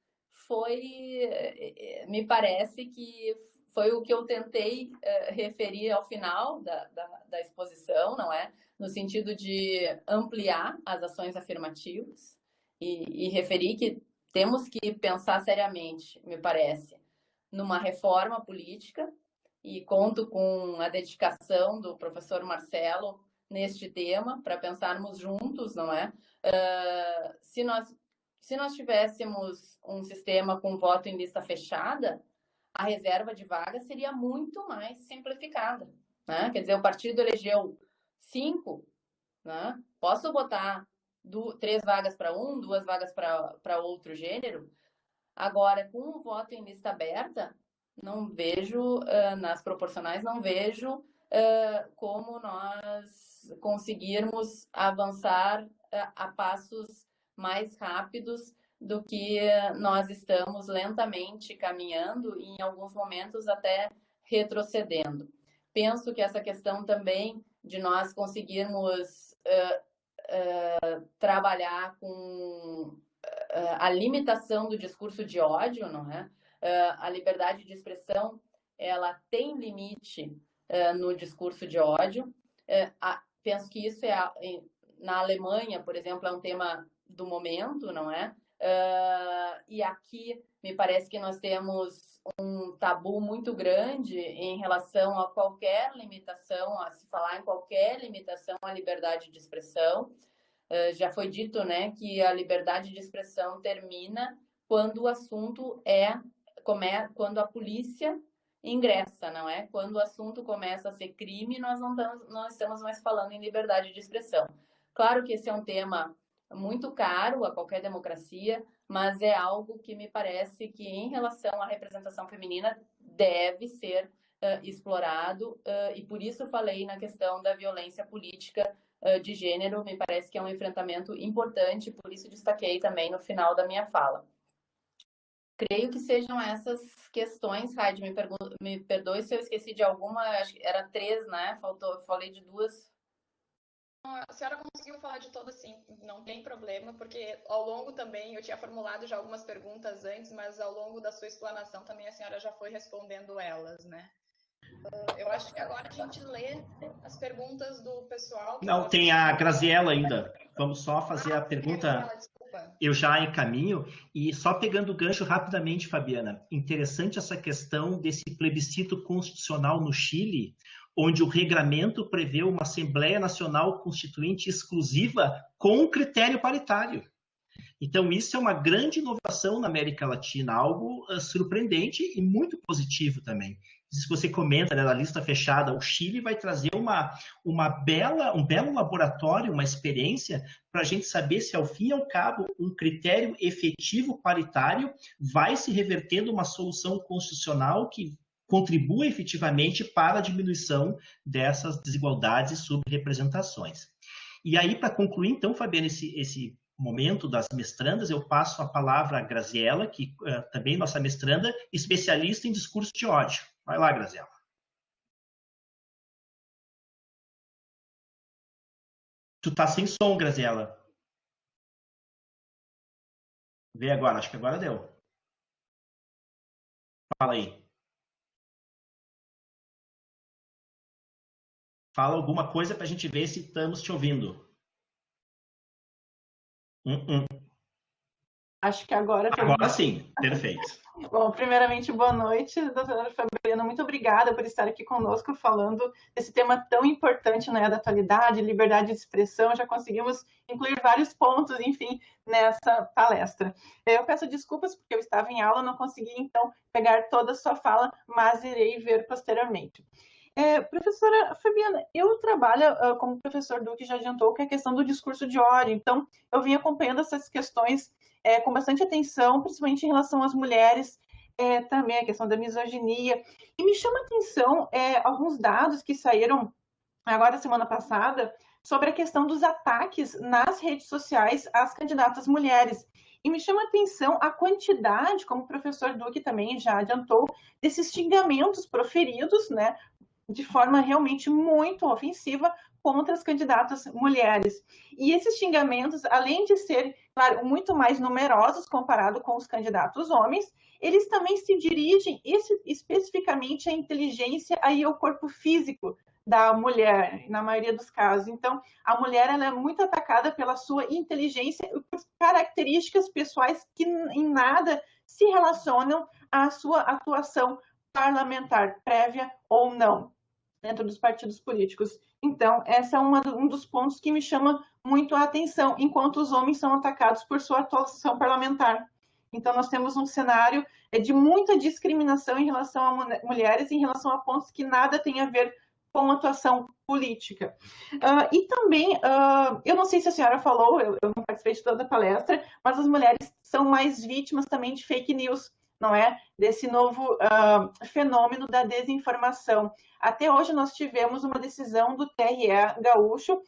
me parece que foi o que eu tentei referir ao final da exposição, não é? No sentido de ampliar as ações afirmativas e referir que temos que pensar seriamente, me parece, numa reforma política, e conto com a dedicação do professor Marcelo neste tema, para pensarmos juntos, não é? Se nós tivéssemos um sistema com voto em lista fechada, a reserva de vagas seria muito mais simplificada, né? Quer dizer, o partido elegeu 5, né? Posso botar 3 vagas para 2 vagas para outro gênero. Agora, com o voto em lista aberta, não vejo, nas proporcionais, não vejo como nós conseguirmos avançar a passos mais rápidos do que nós estamos lentamente caminhando e, em alguns momentos, até retrocedendo. Penso que essa questão também de nós conseguirmos trabalhar com a limitação do discurso de ódio, não é? A liberdade de expressão, ela tem limite no discurso de ódio. Penso que isso na Alemanha, por exemplo, é um tema do momento, não é? E aqui me parece que nós temos um tabu muito grande em relação a qualquer limitação, a se falar em qualquer limitação à liberdade de expressão. Já foi dito, né, que a liberdade de expressão termina quando o assunto quando a polícia ingressa, não é? Quando o assunto começa a ser crime, nós não estamos mais falando em liberdade de expressão. Claro que esse é um tema muito caro a qualquer democracia, mas é algo que me parece que, em relação à representação feminina, deve ser explorado, e por isso falei na questão da violência política de gênero. Me parece que é um enfrentamento importante, por isso destaquei também no final da minha fala. Creio que sejam essas questões, Raide, me perdoe se eu esqueci de alguma, acho que era 3, né? Falei de 2. A senhora conseguiu falar de todas, sim, não tem problema, porque ao longo também, eu tinha formulado já algumas perguntas antes, mas ao longo da sua explanação também a senhora já foi respondendo elas, né? Eu acho que agora a gente lê as perguntas do pessoal. Não, tem a Graziella ainda. Vamos só fazer a pergunta. Eu já encaminho. E só pegando o gancho rapidamente, Fabiana, interessante essa questão desse plebiscito constitucional no Chile, onde o regramento prevê uma Assembleia Nacional Constituinte exclusiva com critério paritário. Então, isso é uma grande inovação na América Latina, algo surpreendente e muito positivo também. Se você comenta, né, na lista fechada, o Chile vai trazer um belo laboratório, uma experiência, para a gente saber se, ao fim e ao cabo, um critério efetivo paritário vai se reverter numa solução constitucional que contribua efetivamente para a diminuição dessas desigualdades e subrepresentações. E aí, para concluir, então, Fabiana, esse momento das mestrandas, eu passo a palavra à Graziella, que também nossa mestranda, especialista em discurso de ódio. Vai lá, Graziella. Tu tá sem som, Graziella. Vê agora, acho que agora deu. Fala aí. Fala alguma coisa para a gente ver se estamos te ouvindo. Acho que agora... Agora sim, perfeito. Bom, primeiramente, boa noite, doutora Fabiana. Muito obrigada por estar aqui conosco falando desse tema tão importante, né, da atualidade, liberdade de expressão. Já conseguimos incluir vários pontos, enfim, nessa palestra. Eu peço desculpas porque eu estava em aula, não consegui, então, pegar toda a sua fala, mas irei ver posteriormente. Professora Fabiana, eu trabalho como o professor Duque já adiantou, que é a questão do discurso de ódio. Então, eu vim acompanhando essas questões com bastante atenção, principalmente em relação às mulheres, também a questão da misoginia. E me chama a atenção alguns dados que saíram agora semana passada sobre a questão dos ataques nas redes sociais às candidatas mulheres. E me chama a atenção a quantidade, como o professor Duque também já adiantou, desses xingamentos proferidos, né, de forma realmente muito ofensiva contra as candidatas mulheres. E esses xingamentos, além de ser, claro, muito mais numerosos comparado com os candidatos homens, eles também se dirigem especificamente à inteligência e ao corpo físico da mulher, na maioria dos casos. Então, a mulher ela é muito atacada pela sua inteligência e por características pessoais que em nada se relacionam à sua atuação parlamentar, prévia ou não, dentro dos partidos políticos. Então, esse é um dos pontos que me chama muito a atenção, enquanto os homens são atacados por sua atuação parlamentar. Então, nós temos um cenário de muita discriminação em relação a mulheres, em relação a pontos que nada tem a ver com atuação política. E também, eu não sei se a senhora falou, eu não participei de toda a palestra, mas as mulheres são mais vítimas também de fake news, não é? Desse novo fenômeno da desinformação. Até hoje nós tivemos uma decisão do TRE gaúcho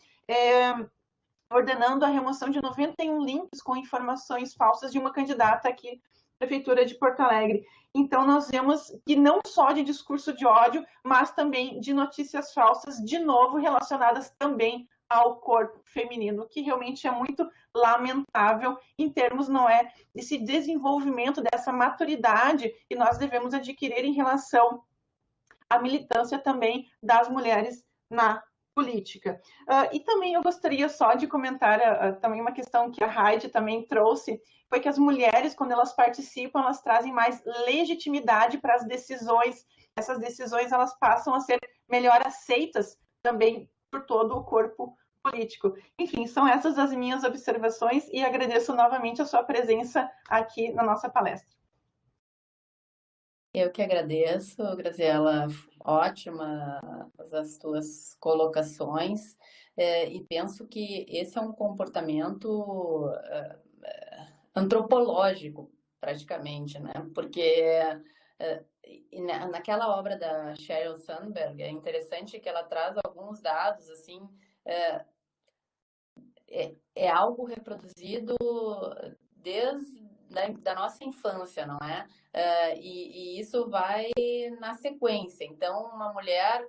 ordenando a remoção de 91 links com informações falsas de uma candidata aqui na Prefeitura de Porto Alegre. Então, nós vemos que não só de discurso de ódio, mas também de notícias falsas, de novo, relacionadas também ao corpo feminino, que realmente é muito lamentável em termos, não é, desse desenvolvimento, dessa maturidade que nós devemos adquirir em relação à militância também das mulheres na política. E também eu gostaria só de comentar também uma questão que a Heidi também trouxe, foi que as mulheres, quando elas participam, elas trazem mais legitimidade para as decisões. Essas decisões elas passam a ser melhor aceitas também por todo o corpo político. Enfim, são essas as minhas observações e agradeço novamente a sua presença aqui na nossa palestra. Eu que agradeço, Graziela, ótima as tuas colocações, e penso que esse é um comportamento antropológico, praticamente, né? Porque naquela obra da Sheryl Sandberg, é interessante que ela traz alguns dados, assim, é algo reproduzido desde da nossa infância, não é? E isso vai na sequência. Então, uma mulher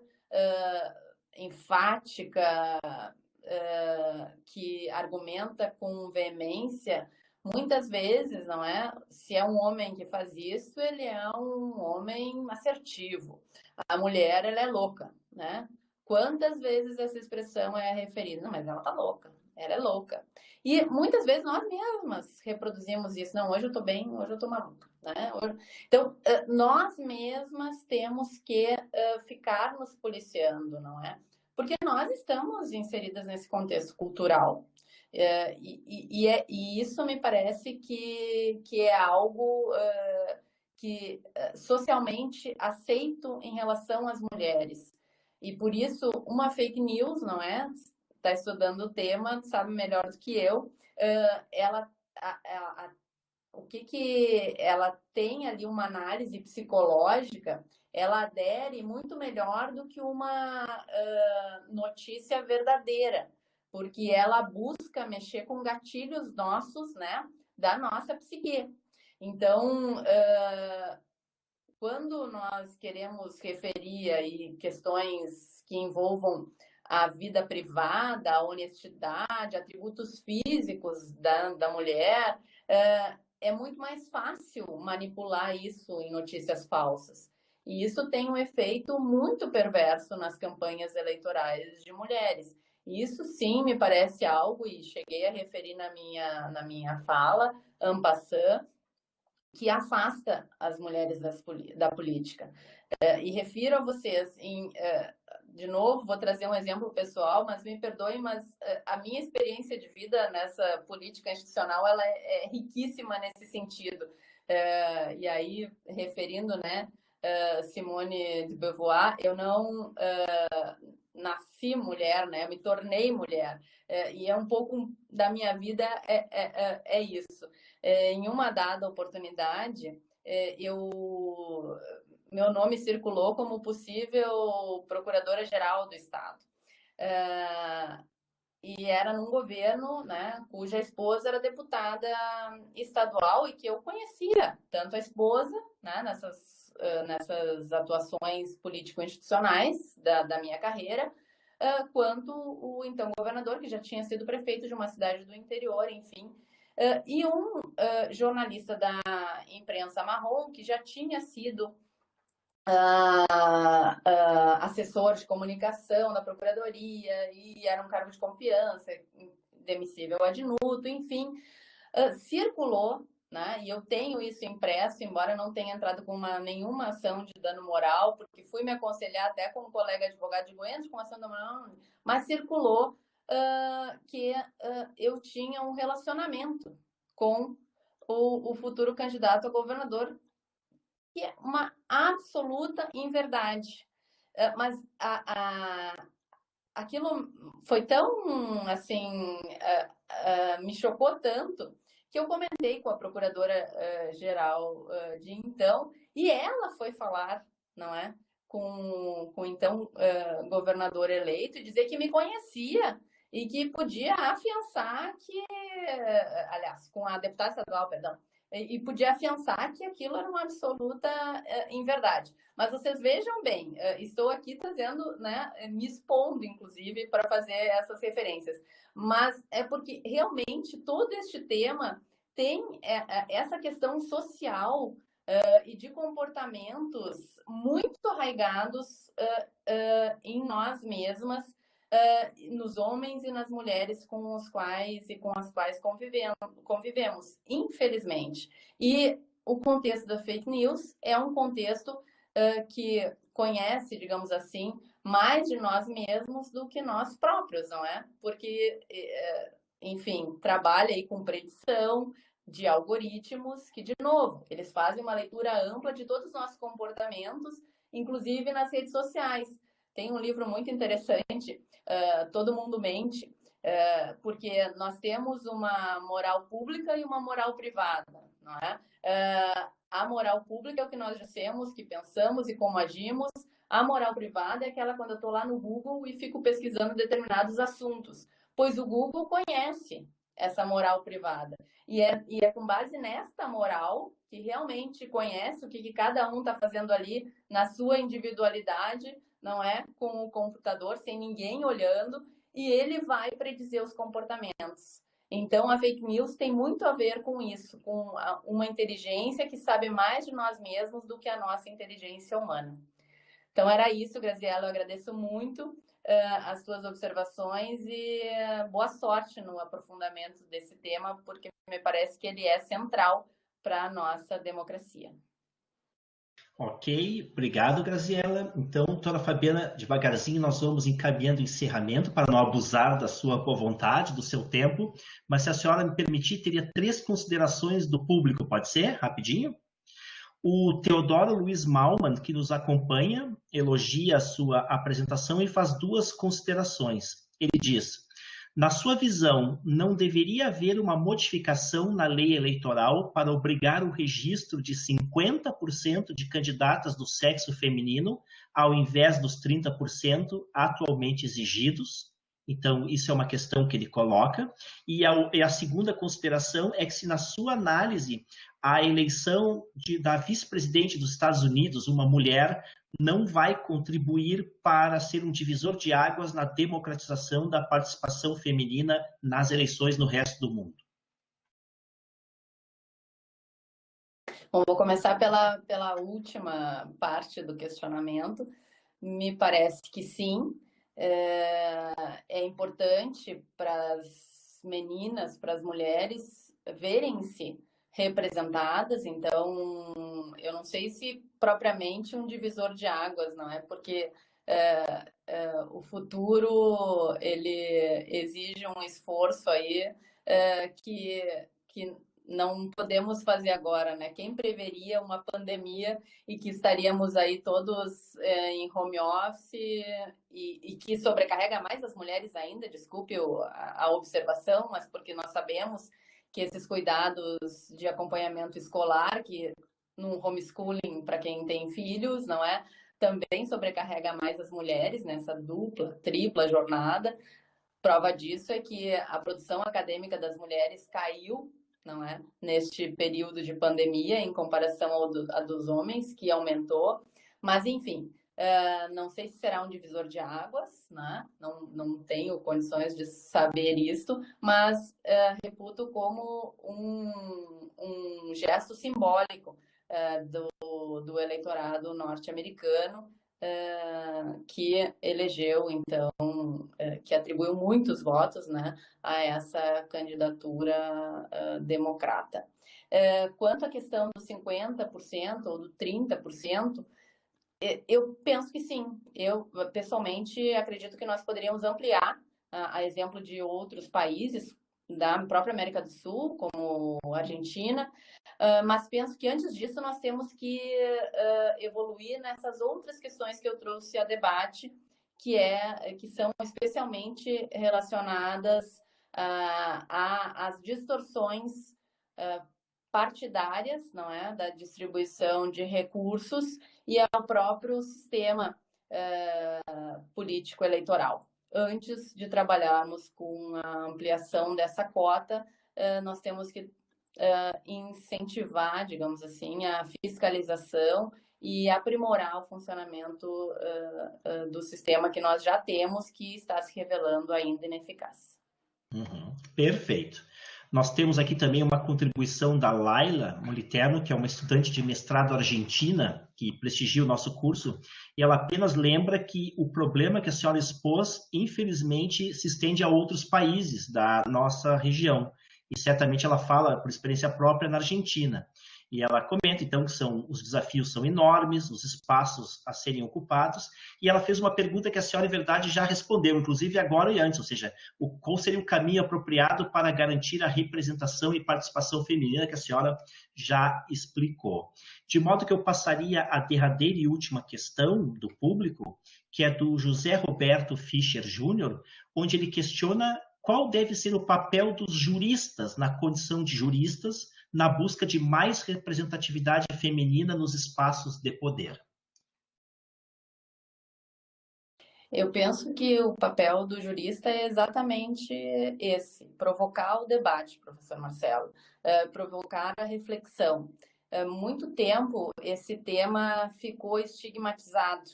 enfática, que argumenta com veemência, muitas vezes, não é? Se é um homem que faz isso, ele é um homem assertivo. A mulher, ela é louca, né? Quantas vezes essa expressão é referida? Não, mas ela tá louca. Ela é louca. E muitas vezes nós mesmas reproduzimos isso. Não, hoje eu tô bem, hoje eu tô maluca, né? Então, nós mesmas temos que ficar nos policiando, não é? Porque nós estamos inseridas nesse contexto cultural. E isso me parece que é algo que socialmente aceito em relação às mulheres. E por isso, uma fake news, não é? Está estudando o tema, sabe melhor do que eu, o que ela tem ali uma análise psicológica, ela adere muito melhor do que uma notícia verdadeira, porque ela busca mexer com gatilhos nossos, né, da nossa psique. Então, quando nós queremos referir aí questões que envolvam a vida privada, a honestidade, atributos físicos da mulher, é muito mais fácil manipular isso em notícias falsas. E isso tem um efeito muito perverso nas campanhas eleitorais de mulheres. E isso sim me parece algo, e cheguei a referir na minha fala, en passant, que afasta as mulheres da política. E refiro a vocês, de novo, vou trazer um exemplo pessoal, mas me perdoem, mas a minha experiência de vida nessa política institucional ela é riquíssima nesse sentido. E aí, referindo, né, Simone de Beauvoir, eu não nasci mulher, né, eu me tornei mulher. E é um pouco da minha vida, é isso. Em uma dada oportunidade, meu nome circulou como possível procuradora-geral do Estado. E era num governo, né, cuja esposa era deputada estadual e que eu conhecia, tanto a esposa, né, nessas atuações político-institucionais da minha carreira, quanto o então governador, que já tinha sido prefeito de uma cidade do interior, enfim, e um jornalista da imprensa marrom, que já tinha sido assessor de comunicação da Procuradoria e era um cargo de confiança, demissível ad nutum, enfim, circulou, né? E eu tenho isso impresso, embora não tenha entrado com nenhuma ação de dano moral, porque fui me aconselhar até com um colega advogado de Goiânia com ação de dano moral, mas circulou que eu tinha um relacionamento com o futuro candidato a governador, que é uma absoluta inverdade. Mas aquilo foi tão, assim, me chocou tanto, que eu comentei com a procuradora-geral de então, e ela foi falar, não é, com o então governador eleito, e dizer que me conhecia e que podia afiançar que, aliás, com a deputada estadual, perdão, e podia afiançar que aquilo era uma absoluta inverdade. Mas vocês vejam bem, estou aqui trazendo, né, me expondo, inclusive, para fazer essas referências. Mas é porque realmente todo este tema tem essa questão social e de comportamentos muito arraigados em nós mesmas, nos homens e nas mulheres com os quais e com as quais convivemos, infelizmente. E o contexto da fake news é um contexto que conhece, digamos assim, mais de nós mesmos do que nós próprios, não é? Porque, enfim, trabalha aí com predição de algoritmos que, de novo, eles fazem uma leitura ampla de todos os nossos comportamentos, inclusive nas redes sociais. Tem um livro muito interessante, Todo Mundo Mente, porque nós temos uma moral pública e uma moral privada, não é? A moral pública é o que nós dissemos, que pensamos e como agimos. A moral privada é aquela quando eu estou lá no Google e fico pesquisando determinados assuntos, pois o Google conhece essa moral privada. E é com base nesta moral, que realmente conhece o que cada um está fazendo ali na sua individualidade, não é? Com o computador, sem ninguém olhando, e ele vai predizer os comportamentos. Então, a fake news tem muito a ver com isso, com uma inteligência que sabe mais de nós mesmos do que a nossa inteligência humana. Então, era isso, Graziela. Eu agradeço muito as tuas observações e boa sorte no aprofundamento desse tema, porque me parece que ele é central para a nossa democracia. Ok, obrigado, Graziela. Então, doutora Fabiana, devagarzinho nós vamos encaminhando o encerramento para não abusar da sua boa vontade, do seu tempo, mas se a senhora me permitir, teria 3 considerações do público, pode ser? Rapidinho. O Teodoro Luiz Malman, que nos acompanha, elogia a sua apresentação e faz 2 considerações. Ele diz: na sua visão, não deveria haver uma modificação na lei eleitoral para obrigar o registro de 50% de candidatas do sexo feminino, ao invés dos 30% atualmente exigidos? Então, isso é uma questão que ele coloca. E a segunda consideração é que se na sua análise a eleição da vice-presidente dos Estados Unidos, uma mulher, não vai contribuir para ser um divisor de águas na democratização da participação feminina nas eleições no resto do mundo. Bom, vou começar pela última parte do questionamento. Me parece que sim, é importante para as meninas, para as mulheres verem-se representadas. Então, eu não sei se propriamente um divisor de águas, não é? Porque o futuro ele exige um esforço aí que não podemos fazer agora, né? Quem preveria uma pandemia e que estaríamos aí todos em home office e que sobrecarrega mais as mulheres ainda, desculpe a observação, mas porque nós sabemos que esses cuidados de acompanhamento escolar, que no homeschooling, para quem tem filhos, não é? Também sobrecarrega mais as mulheres nessa dupla, tripla jornada. Prova disso é que a produção acadêmica das mulheres caiu, não é? Neste período de pandemia, em comparação a dos homens, que aumentou. Mas, enfim, não sei se será um divisor de águas, né? Não tenho condições de saber isto, mas reputo como um gesto simbólico do eleitorado norte-americano, que elegeu, então, que atribuiu muitos votos, né, a essa candidatura democrata. Quanto à questão dos 50% ou do 30%, eu penso que sim. Eu, pessoalmente, acredito que nós poderíamos ampliar, a exemplo de outros países da própria América do Sul, como a Argentina, mas penso que antes disso nós temos que evoluir nessas outras questões que eu trouxe a debate, que são especialmente relacionadas às distorções partidárias, não é, da distribuição de recursos e ao próprio sistema político eleitoral. Antes de trabalharmos com a ampliação dessa cota, nós temos que incentivar, digamos assim, a fiscalização e aprimorar o funcionamento do sistema que nós já temos, que está se revelando ainda ineficaz. Perfeito. Nós temos aqui também uma contribuição da Laila Moliterno, que é uma estudante de mestrado argentina, que prestigia o nosso curso, e ela apenas lembra que o problema que a senhora expôs, infelizmente, se estende a outros países da nossa região. E certamente ela fala por experiência própria na Argentina. E ela comenta, então, que os desafios são enormes, os espaços a serem ocupados, e ela fez uma pergunta que a senhora, em verdade, já respondeu, inclusive agora e antes, ou seja, qual seria o caminho apropriado para garantir a representação e participação feminina, que a senhora já explicou. De modo que eu passaria à derradeira e última questão do público, que é do José Roberto Fischer Júnior, onde ele questiona qual deve ser o papel dos juristas na condição de juristas na busca de mais representatividade feminina nos espaços de poder. Eu penso que o papel do jurista é exatamente esse, provocar o debate, professor Marcelo, provocar a reflexão. Muito tempo esse tema ficou estigmatizado.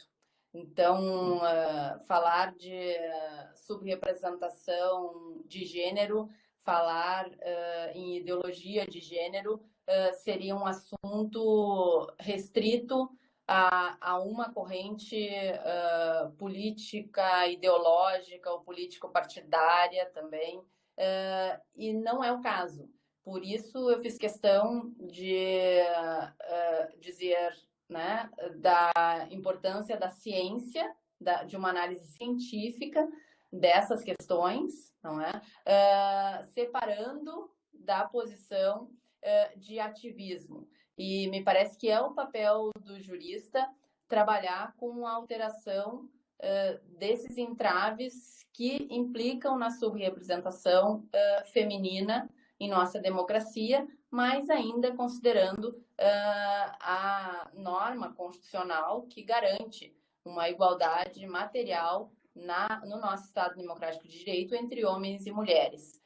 Então, falar de subrepresentação de gênero, falar em ideologia de gênero seria um assunto restrito a uma corrente política, ideológica ou político-partidária também, e não é o caso. Por isso, eu fiz questão de dizer, né, da importância da ciência, de uma análise científica dessas questões, não é? Separando da posição de ativismo. E me parece que é o papel do jurista trabalhar com a alteração desses entraves que implicam na subrepresentação feminina em nossa democracia, mas ainda considerando a norma constitucional que garante uma igualdade material no nosso Estado Democrático de Direito entre homens e mulheres.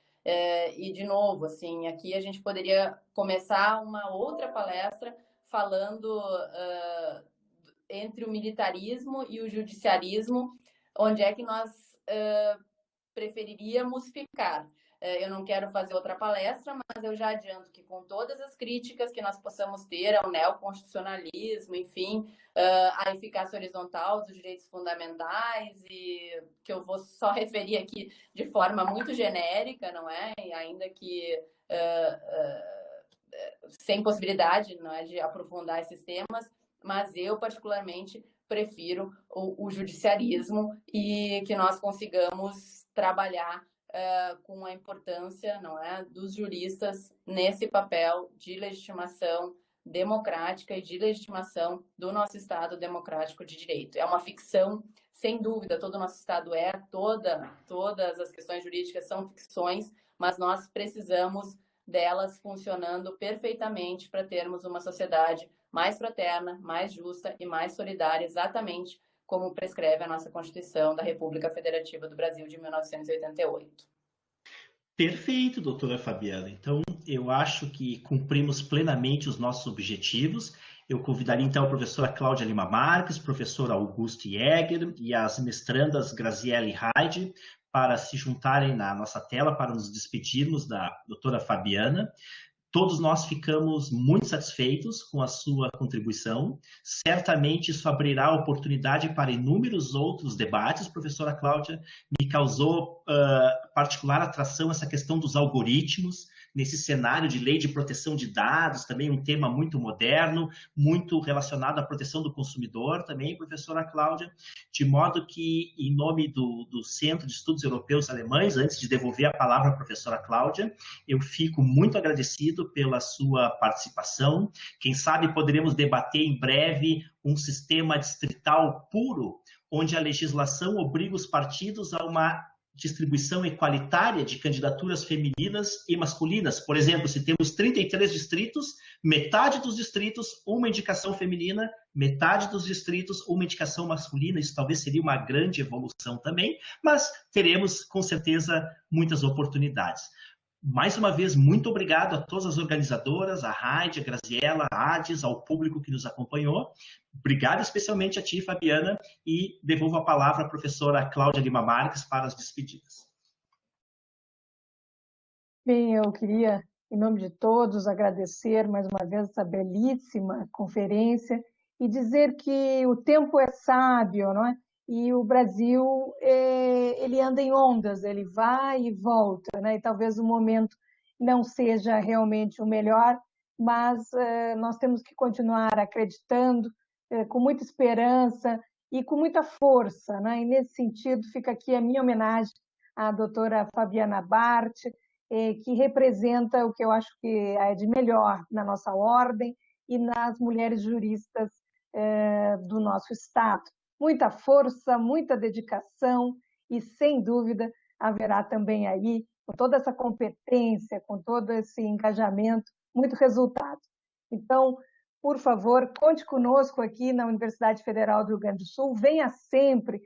E, de novo, assim, aqui a gente poderia começar uma outra palestra falando entre o militarismo e o judiciarismo, onde é que nós preferiríamos ficar. Eu não quero fazer outra palestra, mas eu já adianto que com todas as críticas que nós possamos ter ao neoconstitucionalismo, enfim, a eficácia horizontal dos direitos fundamentais, e que eu vou só referir aqui de forma muito genérica, não é? E ainda que sem possibilidade, não é, de aprofundar esses temas, mas eu particularmente prefiro o judiciarismo e que nós consigamos trabalhar com a importância, não é, dos juristas nesse papel de legitimação democrática e de legitimação do nosso Estado democrático de direito. É uma ficção, sem dúvida, todo o nosso Estado todas as questões jurídicas são ficções, mas nós precisamos delas funcionando perfeitamente para termos uma sociedade mais fraterna, mais justa e mais solidária, exatamente como prescreve a nossa Constituição da República Federativa do Brasil de 1988. Perfeito, doutora Fabiana. Então, eu acho que cumprimos plenamente os nossos objetivos. Eu convidaria, então, a professora Cláudia Lima Marques, professor Augusto Jäger e as mestrandas Graziella e Heide para se juntarem na nossa tela para nos despedirmos da doutora Fabiana. Todos nós ficamos muito satisfeitos com a sua contribuição. Certamente isso abrirá oportunidade para inúmeros outros debates. Professora Cláudia, me causou particular atração essa questão dos algoritmos, nesse cenário de lei de proteção de dados, também um tema muito moderno, muito relacionado à proteção do consumidor também, professora Cláudia, de modo que, em nome do Centro de Estudos Europeus Alemães, antes de devolver a palavra à professora Cláudia, eu fico muito agradecido pela sua participação. Quem sabe poderemos debater em breve um sistema distrital puro, onde a legislação obriga os partidos a uma distribuição equalitária de candidaturas femininas e masculinas. Por exemplo, se temos 33 distritos, metade dos distritos, uma indicação feminina, metade dos distritos, uma indicação masculina. Isso talvez seria uma grande evolução também, mas teremos, com certeza, muitas oportunidades. Mais uma vez, muito obrigado a todas as organizadoras, a Heide, a Graziella, a Ades, ao público que nos acompanhou. Obrigado especialmente a ti, Fabiana, e devolvo a palavra à professora Cláudia Lima Marques para as despedidas. Bem, eu queria, em nome de todos, agradecer mais uma vez essa belíssima conferência e dizer que o tempo é sábio, não é? E o Brasil, ele anda em ondas, ele vai e volta, né? E talvez o momento não seja realmente o melhor, mas nós temos que continuar acreditando, com muita esperança e com muita força, né? E nesse sentido, fica aqui a minha homenagem à doutora Fabiana Bart, que representa o que eu acho que é de melhor na nossa ordem e nas mulheres juristas do nosso Estado. Muita força, muita dedicação e, sem dúvida, haverá também aí, com toda essa competência, com todo esse engajamento, muito resultado. Então, por favor, conte conosco aqui na Universidade Federal do Rio Grande do Sul, venha sempre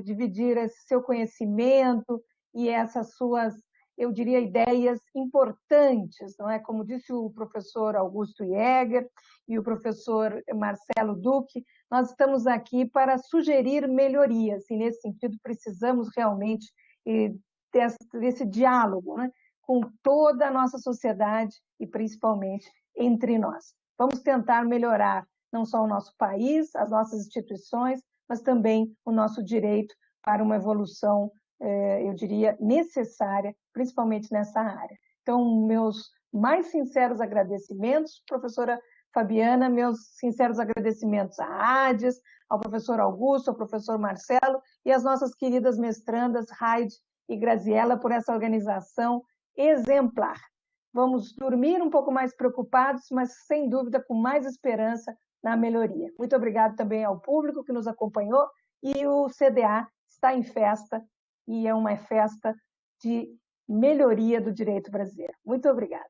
dividir esse seu conhecimento e essas suas, eu diria, ideias importantes, não é? Como disse o professor Augusto Jäger e o professor Marcelo Duque, nós estamos aqui para sugerir melhorias, e nesse sentido precisamos realmente desse diálogo, né, com toda a nossa sociedade e principalmente entre nós. Vamos tentar melhorar não só o nosso país, as nossas instituições, mas também o nosso direito para uma evolução, eu diria, necessária, principalmente nessa área. Então, meus mais sinceros agradecimentos, professora Fabiana, meus sinceros agradecimentos à Ades, ao professor Augusto, ao professor Marcelo e às nossas queridas mestrandas Heide e Graziella por essa organização exemplar. Vamos dormir um pouco mais preocupados, mas sem dúvida com mais esperança na melhoria. Muito obrigado também ao público que nos acompanhou e o CDA está em festa e é uma festa de melhoria do direito brasileiro. Muito obrigada.